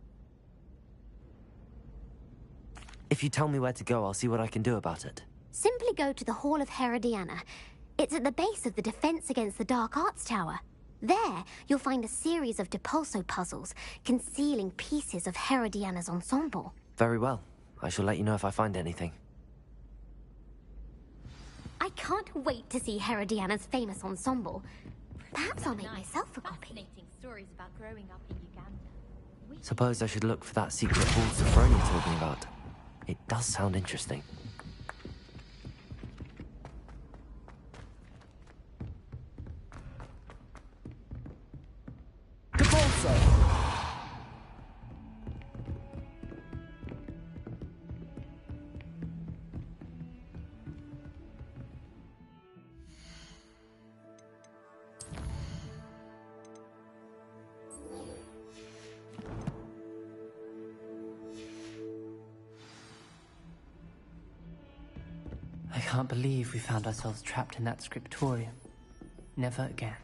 S11: If you tell me where to go, I'll see what I can do about it.
S15: Simply go to the Hall of Herodiana. It's at the base of the Defense Against the Dark Arts Tower. There, you'll find a series of Depulso puzzles concealing pieces of Herodiana's ensemble.
S11: Very well. I shall let you know if I find anything.
S15: I can't wait to see Herodiana's famous ensemble. Perhaps I'll make myself a copy.
S9: Fascinating stories about growing up in Uganda.
S11: Suppose I should look for that secret hall Sophronia's talking about. It does sound interesting.
S8: I can't believe we found ourselves trapped in that scriptorium. Never again.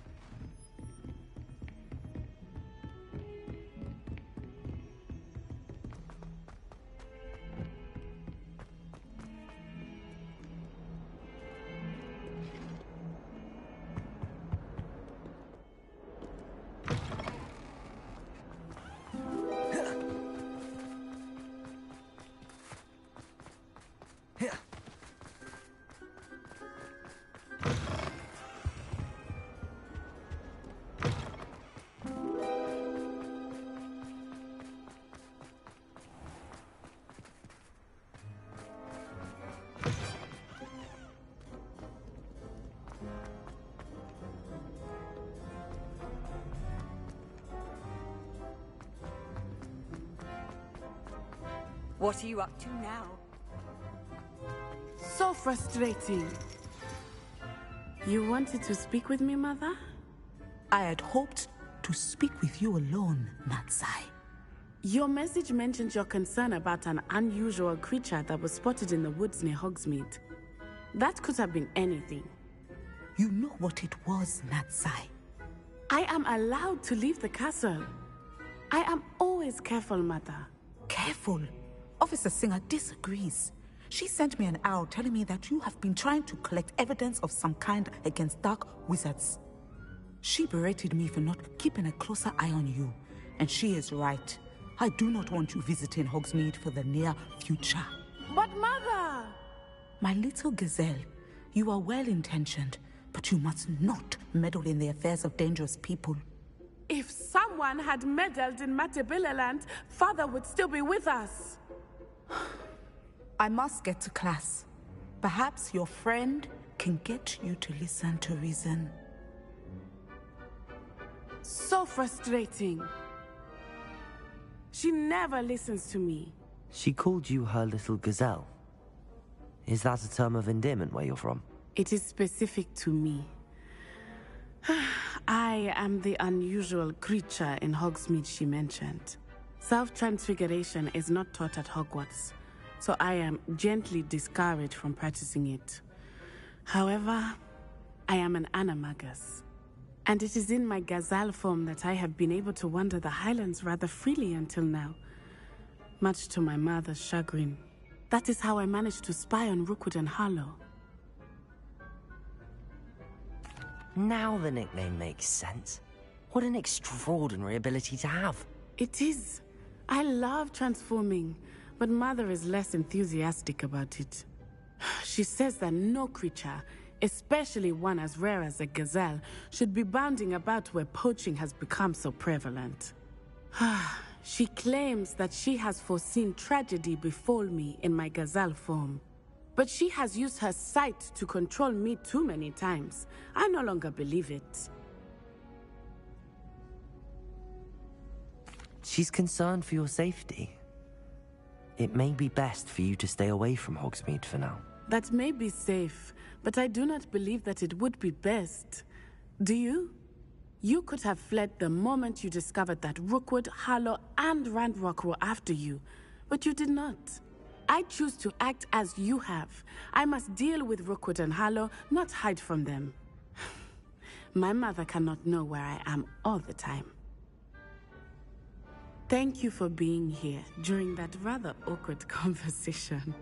S16: What are you up to now?
S17: So frustrating. You wanted to speak with me, Mother?
S16: I had hoped to speak with you alone, Natsai.
S17: Your message mentioned your concern about an unusual creature that was spotted in the woods near Hogsmeade. That could have been anything.
S16: You know what it was, Natsai.
S17: I am allowed to leave the castle. I am always careful, Mother.
S16: Careful? Officer Singer disagrees. She sent me an owl telling me that you have been trying to collect evidence of some kind against dark wizards. She berated me for not keeping a closer eye on you, and she is right. I do not want you visiting Hogsmeade for the near future.
S17: But Mother!
S16: My little gazelle, you are well-intentioned, but you must not meddle in the affairs of dangerous people.
S17: If someone had meddled in Matabeleland, Father would still be with us.
S16: I must get to class. Perhaps your friend can get you to listen to reason.
S17: So frustrating. She never listens to me.
S11: She called you her little gazelle. Is that a term of endearment where you're from?
S17: It is specific to me. I am the unusual creature in Hogsmeade she mentioned. Self-transfiguration is not taught at Hogwarts, so I am gently discouraged from practicing it. However, I am an animagus, and it is in my gazelle form that I have been able to wander the Highlands rather freely until now, much to my mother's chagrin. That is how I managed to spy on Rookwood and Harlow.
S11: Now the nickname makes sense. What an extraordinary ability to have.
S17: It is. I love transforming, but Mother is less enthusiastic about it. She says that no creature, especially one as rare as a gazelle, should be bounding about where poaching has become so prevalent. She claims that she has foreseen tragedy befall me in my gazelle form. But she has used her sight to control me too many times. I no longer believe it.
S11: She's concerned for your safety. It may be best for you to stay away from Hogsmeade for now.
S17: That may be safe, but I do not believe that it would be best. Do you? You could have fled the moment you discovered that Rookwood, Harlow, and Ranrock were after you, but you did not. I choose to act as you have. I must deal with Rookwood and Harlow, not hide from them. My mother cannot know where I am all the time. Thank you for being here during that rather awkward conversation.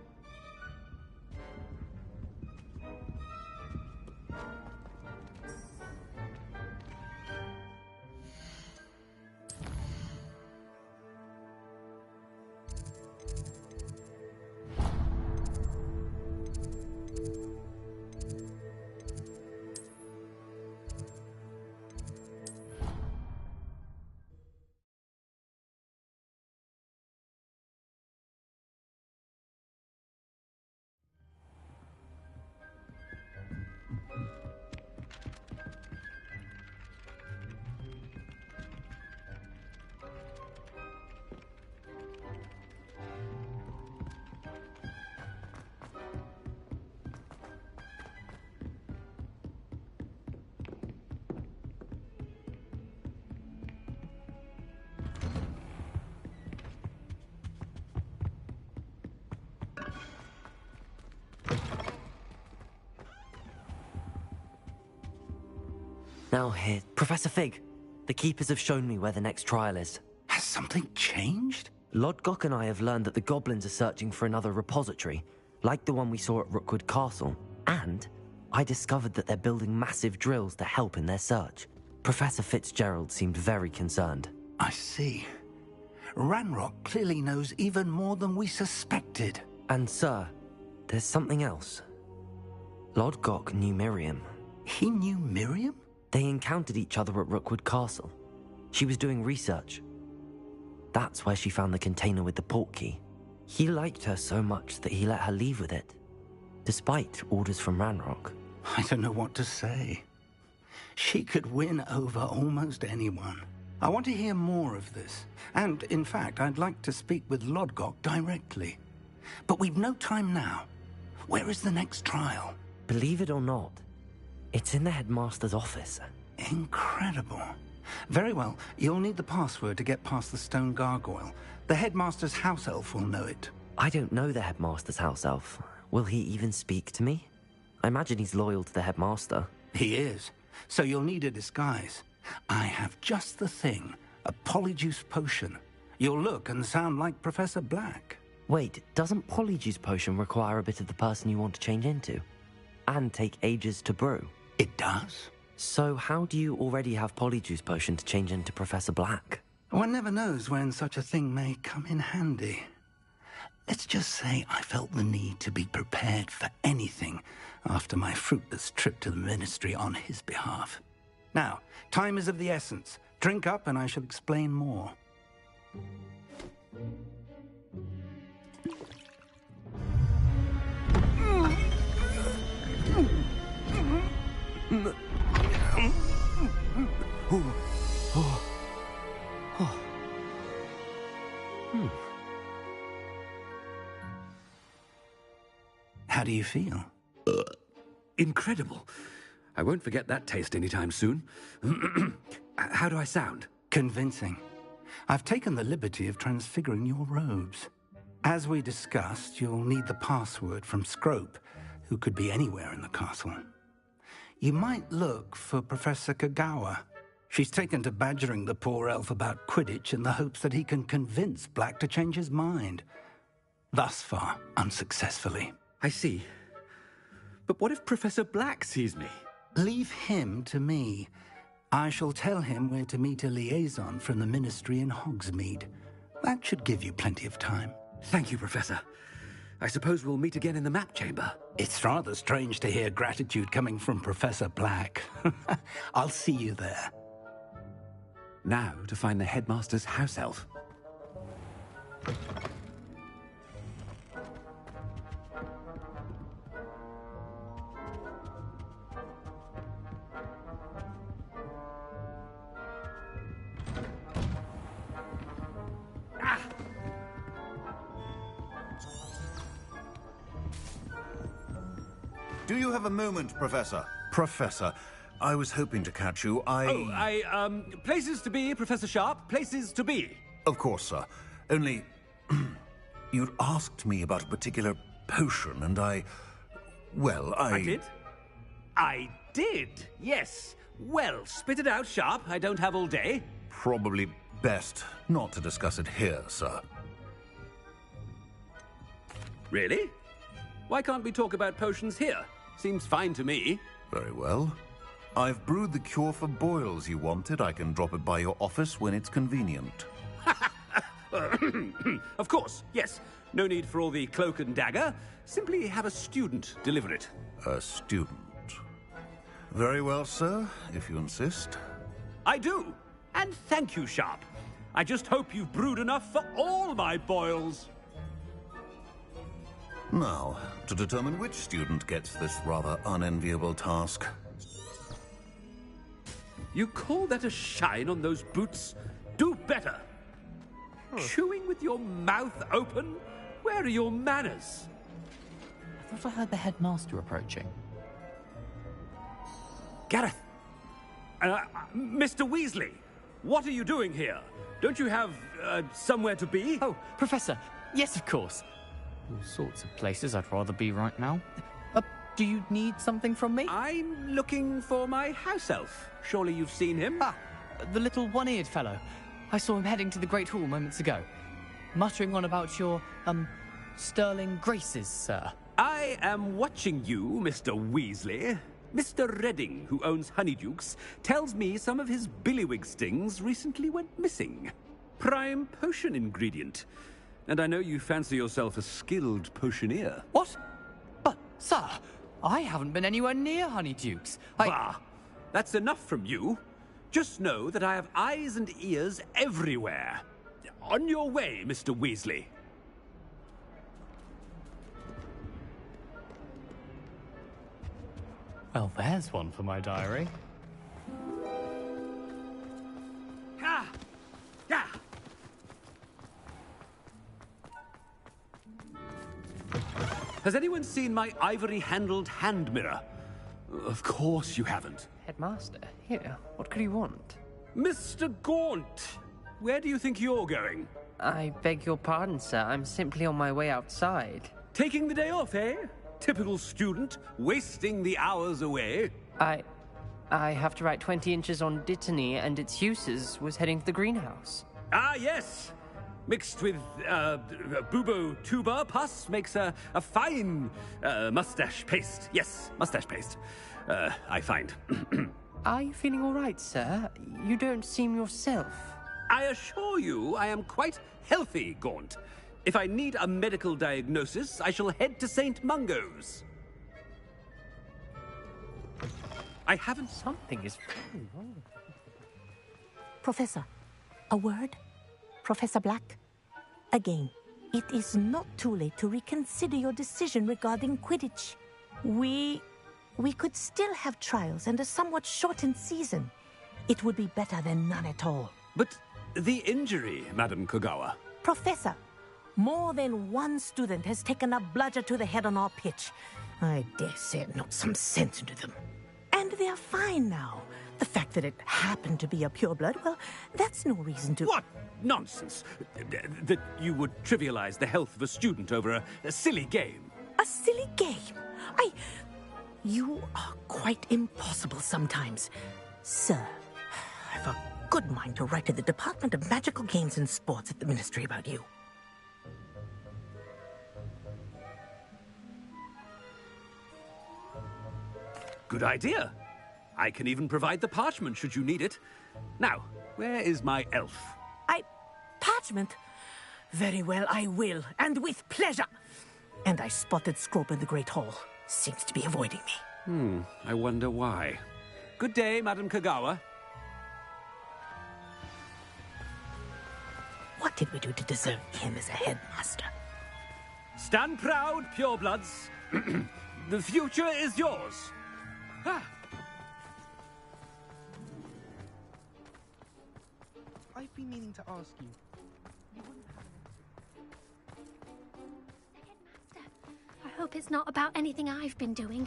S11: Now here, Professor Fig. The Keepers have shown me where the next trial is.
S18: Has something changed?
S11: Lodgok and I have learned that the goblins are searching for another repository, like the one we saw at Rookwood Castle. And I discovered that they're building massive drills to help in their search. Professor Fitzgerald seemed very concerned.
S18: I see. Ranrock clearly knows even more than we suspected.
S11: And sir, there's something else. Lodgok knew Miriam.
S18: He knew Miriam?
S11: They encountered each other at Rookwood Castle. She was doing research. That's where she found the container with the portkey. He liked her so much that he let her leave with it, despite orders from Ranrock.
S18: I don't know what to say. She could win over almost anyone. I want to hear more of this. And, in fact, I'd like to speak with Lodgok directly. But we've no time now. Where is the next trial?
S11: Believe it or not, it's in the headmaster's office.
S18: Incredible. Very well. You'll need the password to get past the stone gargoyle. The headmaster's house elf will know it.
S11: I don't know the headmaster's house elf. Will he even speak to me? I imagine he's loyal to the headmaster.
S18: He is. So you'll need a disguise. I have just the thing. A polyjuice potion. You'll look and sound like Professor Black.
S11: Wait, doesn't Polyjuice Potion require a bit of the person you want to change into? And take ages to brew?
S18: It does.
S11: So how do you already have Polyjuice Potion to change into Professor Black?
S18: One never knows when such a thing may come in handy. Let's just say I felt the need to be prepared for anything after my fruitless trip to the Ministry on his behalf. Now, time is of the essence. Drink up and I shall explain more. How do you feel?
S2: Incredible. I won't forget that taste anytime soon. How do I sound?
S18: Convincing. I've taken the liberty of transfiguring your robes. As we discussed, you'll need the password from Scrope, who could be anywhere in the castle. You might look for Professor Kagawa. She's taken to badgering the poor elf about Quidditch in the hopes that he can convince Black to change his mind. Thus far, unsuccessfully.
S2: I see. But what if Professor Black sees me?
S18: Leave him to me. I shall tell him where to meet a liaison from the Ministry in Hogsmeade. That should give you plenty of time.
S2: Thank you, Professor. I suppose we'll meet again in the map chamber.
S18: It's rather strange to hear gratitude coming from Professor Black. I'll see you there.
S1: Now to find the headmaster's house elf.
S5: Do you have a moment, Professor? Professor, I was hoping to catch you.
S2: Places to be, Professor Sharp. Places to be.
S5: Of course, sir. Only, you'd asked me about a particular potion, and I
S2: did? I did, yes. Well, spit it out, Sharp. I don't have all day.
S5: Probably best not to discuss it here, sir.
S2: Really? Why can't we talk about potions here? Seems fine to me.
S5: Very well. I've brewed the cure for boils you wanted. I can drop it by your office when it's convenient.
S2: Of course, yes. No need for all the cloak and dagger. Simply have a student deliver it.
S5: A student? Very well, sir, if you insist.
S2: I do. And thank you, Sharp. I just hope you've brewed enough for all my boils.
S5: Now, to determine which student gets this rather unenviable task.
S2: You call that a shine on those boots? Do better. Chewing with your mouth open? Where are your manners?
S14: I thought I heard the headmaster approaching.
S2: Gareth! Mr. Weasley, what are you doing here? Don't you have, somewhere to be?
S14: Oh, Professor, yes, of course. All sorts of places I'd rather be right now. Do you need something from me?
S2: I'm looking for my house elf. Surely you've seen him?
S14: Ah, the little one-eared fellow. I saw him heading to the Great Hall moments ago, muttering on about your, sterling graces, sir.
S2: I am watching you, Mr. Weasley. Mr. Redding, who owns Honeydukes, tells me some of his billywig stings recently went missing. Prime potion ingredient. And I know you fancy yourself a skilled potioneer.
S14: What? But, sir, I haven't been anywhere near Honeydukes.
S2: Bah! That's enough from you. Just know that I have eyes and ears everywhere. On your way, Mr. Weasley.
S14: Well, there's one for my diary.
S2: Ha! Yeah! Has anyone seen my ivory-handled hand mirror? Of course you haven't.
S19: Headmaster, here, what could you want?
S2: Mr. Gaunt, where do you think you're going?
S19: I beg your pardon, sir. I'm simply on my way outside.
S2: Taking the day off, eh? Typical student, wasting the hours away.
S19: I have to write 20 inches on Dittany and its uses was heading to the greenhouse.
S20: Ah, yes. Mixed with bubo tuber pus makes a fine mustache paste. Yes, mustache paste. I find.
S19: Are you feeling all right, sir? You don't seem yourself.
S20: I assure you I am quite healthy, Gaunt. If I need a medical diagnosis, I shall head to St. Mungo's. I haven't...
S19: Something is very wrong.
S21: Professor, a word? Professor Black? Again, it is not too late to reconsider your decision regarding Quidditch. We could still have trials and a somewhat shortened season. It would be better than none at all.
S20: But the injury, Madam Kogawa.
S21: Professor, more than one student has taken a bludger to the head on our pitch. I dare say it knocked some sense into them. And they're fine now. The fact that it happened to be a pureblood, well, that's no reason to...
S20: What nonsense! That you would trivialize the health of a student over a silly game.
S21: A silly game? You are quite impossible sometimes. Sir, I've a good mind to write to the Department of Magical Games and Sports at the Ministry about you.
S20: Good idea. I can even provide the parchment should you need it. Now, where is my elf?
S21: Parchment? Very well, I will, and with pleasure. And I spotted Scrope in the Great Hall. Seems to be avoiding me.
S20: I wonder why. Good day, Madam Kogawa.
S21: What did we do to deserve him as a headmaster?
S20: Stand proud, purebloods. The future is yours.
S22: I've been meaning to ask you.
S15: I hope it's not about anything I've been doing.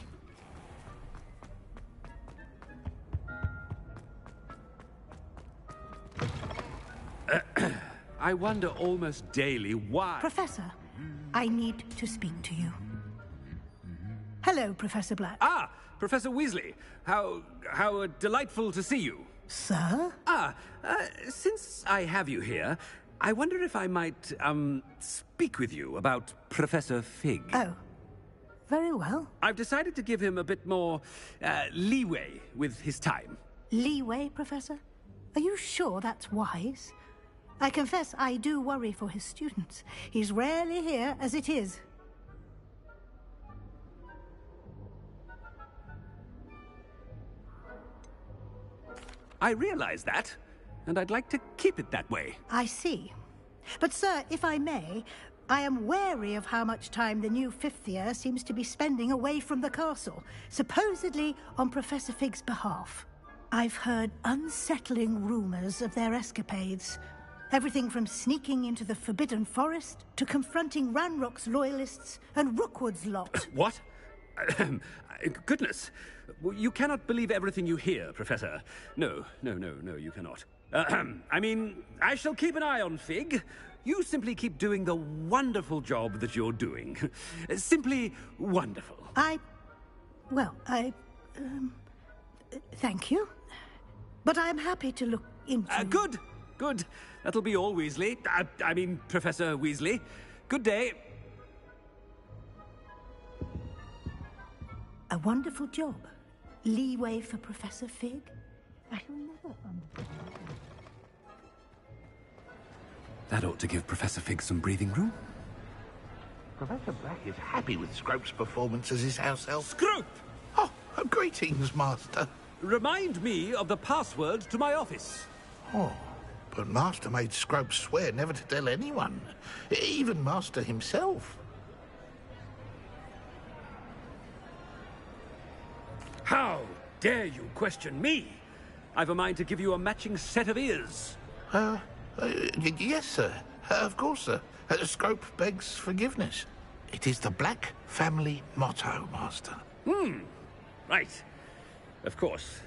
S20: I wonder almost daily why...
S23: Professor, I need to speak to you. Hello, Professor Black.
S20: Ah, Professor Weasley. How delightful to see you.
S23: Sir?
S20: Since I have you here, I wonder if I might, speak with you about Professor Fig.
S23: Oh, very well.
S20: I've decided to give him a bit more, leeway with his time.
S23: Leeway, Professor? Are you sure that's wise? I confess I do worry for his students. He's rarely here as it is.
S20: I realize that, and I'd like to keep it that way.
S23: I see. But, sir, if I may, I am wary of how much time the new fifth year seems to be spending away from the castle, supposedly on Professor Fig's behalf. I've heard unsettling rumors of their escapades. Everything from sneaking into the Forbidden Forest to confronting Ranrock's loyalists and Rookwood's lot.
S20: What? Goodness. You cannot believe everything you hear, Professor. No, you cannot. I mean, I shall keep an eye on Fig. You simply keep doing the wonderful job that you're doing. Simply wonderful.
S23: Thank you. But I'm happy to look into...
S20: Good. That'll be all, Weasley. I mean, Professor Weasley. Good day.
S23: A wonderful job. Leeway for Professor Fig? I shall never understand.
S20: That ought to give Professor Fig some breathing room.
S24: Professor Black is happy with Scrope's performance as his house elf.
S20: Scrope!
S24: Oh, greetings, Master.
S20: Remind me of the password to my office.
S24: Oh, but Master made Scrope swear never to tell anyone, even Master himself.
S20: How dare you question me? I've a mind to give you a matching set of ears.
S24: Yes, sir. Of course, sir. Scrope begs forgiveness. It is the Black family motto, Master.
S20: Right. Of course.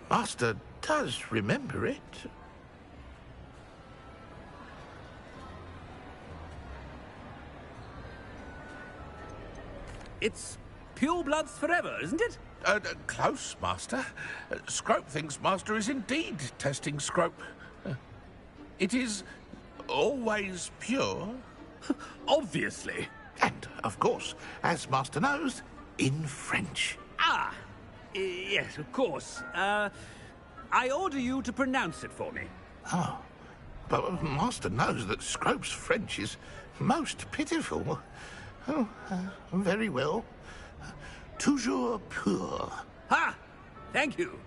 S24: Master does remember it.
S20: It's purebloods forever, isn't it?
S24: Close, Master. Scrope thinks Master is indeed testing Scrope. It is always pure.
S20: Obviously.
S24: And, of course, as Master knows, in French.
S20: Ah! Yes, of course. I order you to pronounce it for me.
S24: Oh. But Master knows that Scrope's French is most pitiful. Oh, very well. Toujours pur.
S20: Ha! Thank you.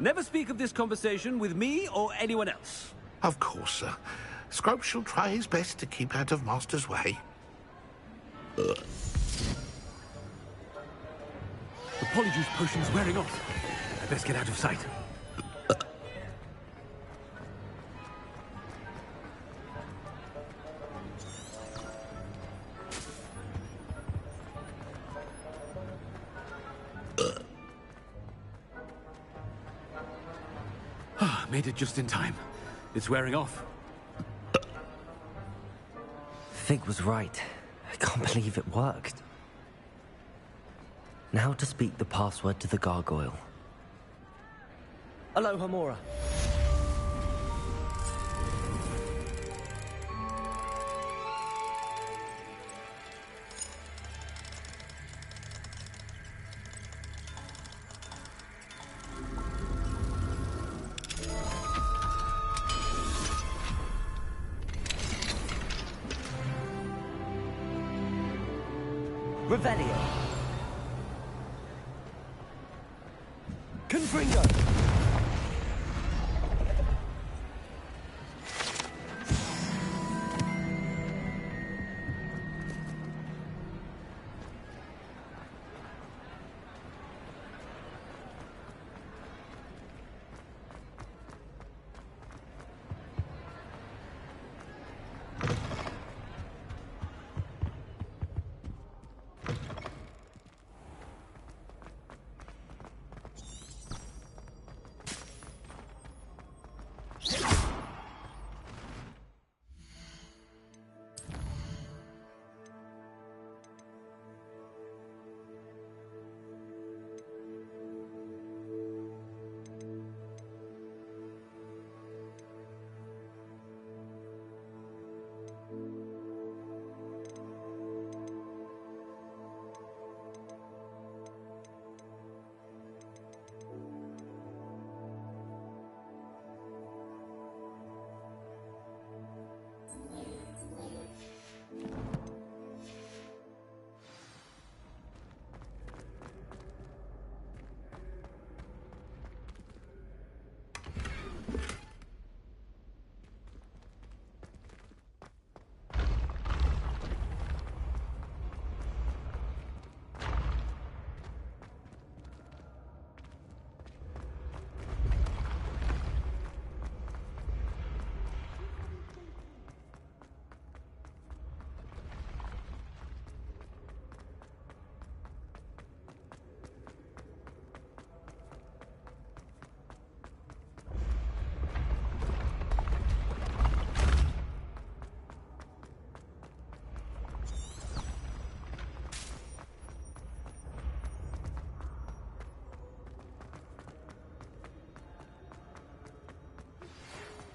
S20: Never speak of this conversation with me or anyone else.
S24: Of course, sir. Scrope shall try his best to keep out of Master's way.
S20: The polyjuice potion's wearing off. I best get out of sight. Made it just in time. It's wearing off.
S11: Fig was right. I can't believe it worked. Now to speak the password to the gargoyle. Aloha Mora. Revelio. Confringo.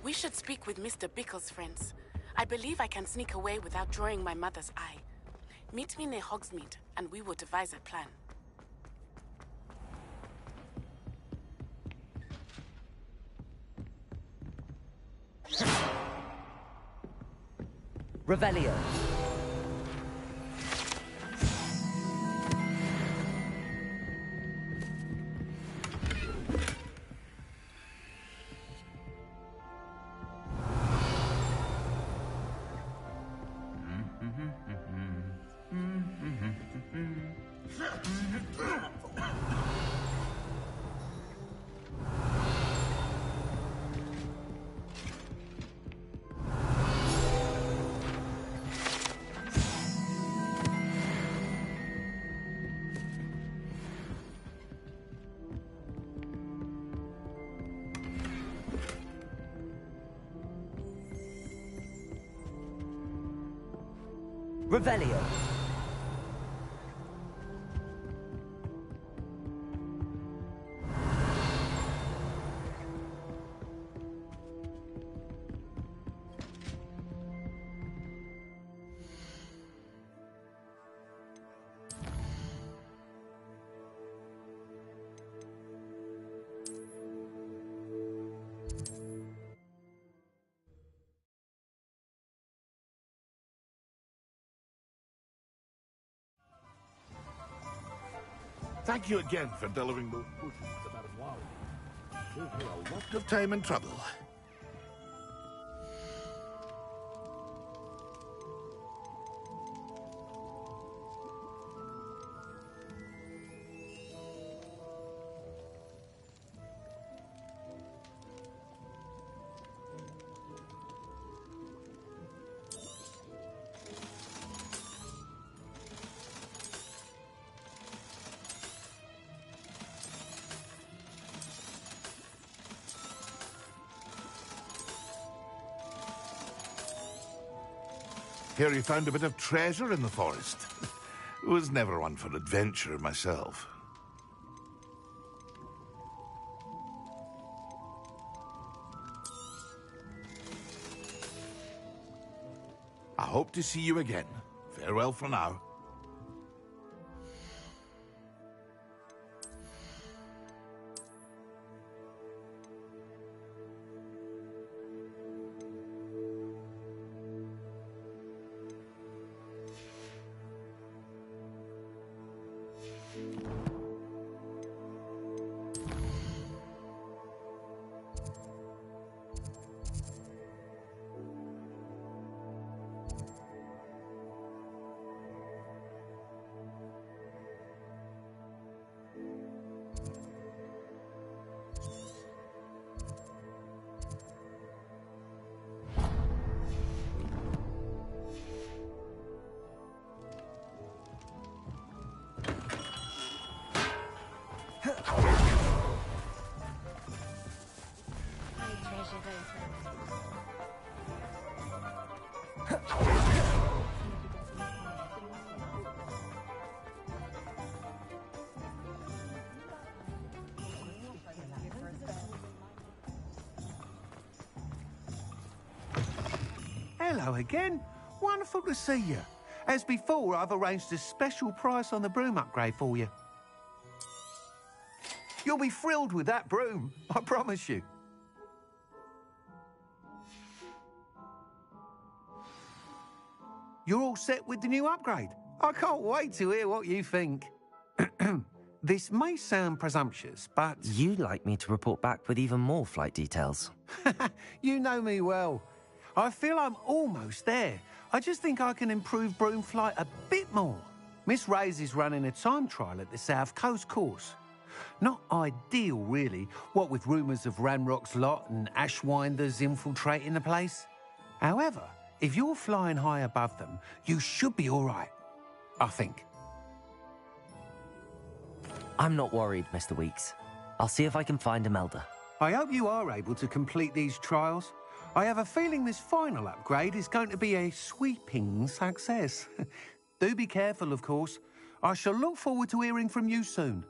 S17: We should speak with Mr. Bickle's friends. I believe I can sneak away without drawing my mother's eye. Meet me near Hogsmeade, and we will devise a plan.
S11: Revelio. Revelio.
S24: Thank you again for delivering those potions to Madame Wally. Saved me a lot of time and trouble. Hear you found a bit of treasure in the forest. Was never one for adventure myself. I hope to see you again. Farewell for now.
S3: Hello again. Wonderful to see you. As before, I've arranged a special price on the broom upgrade for you. You'll be thrilled with that broom, I promise you. You're all set with the new upgrade. I can't wait to hear what you think. This may sound presumptuous, but...
S11: You'd like me to report back with even more flight details.
S3: You know me well. I feel I'm almost there. I just think I can improve broom flight a bit more. Miss Ray's is running a time trial at the South Coast course. Not ideal, really, what with rumours of Ranrock's lot and Ashwinders infiltrating the place. However, if you're flying high above them, you should be all right, I think.
S11: I'm not worried, Mr. Weeks. I'll see if I can find Imelda.
S3: I hope you are able to complete these trials. I have a feeling this final upgrade is going to be a sweeping success. Do be careful, of course. I shall look forward to hearing from you soon.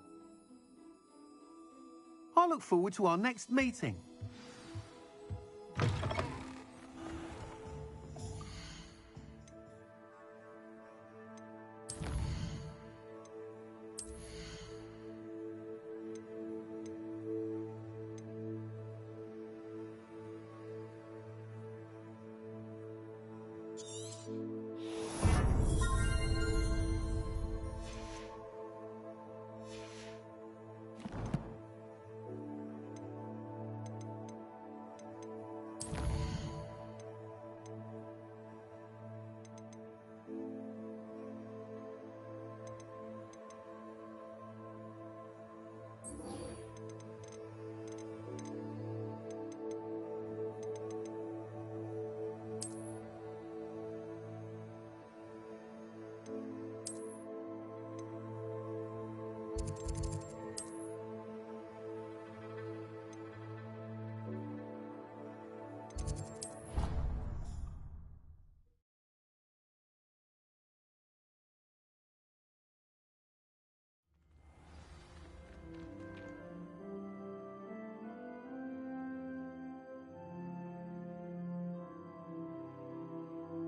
S3: I look forward to our next meeting.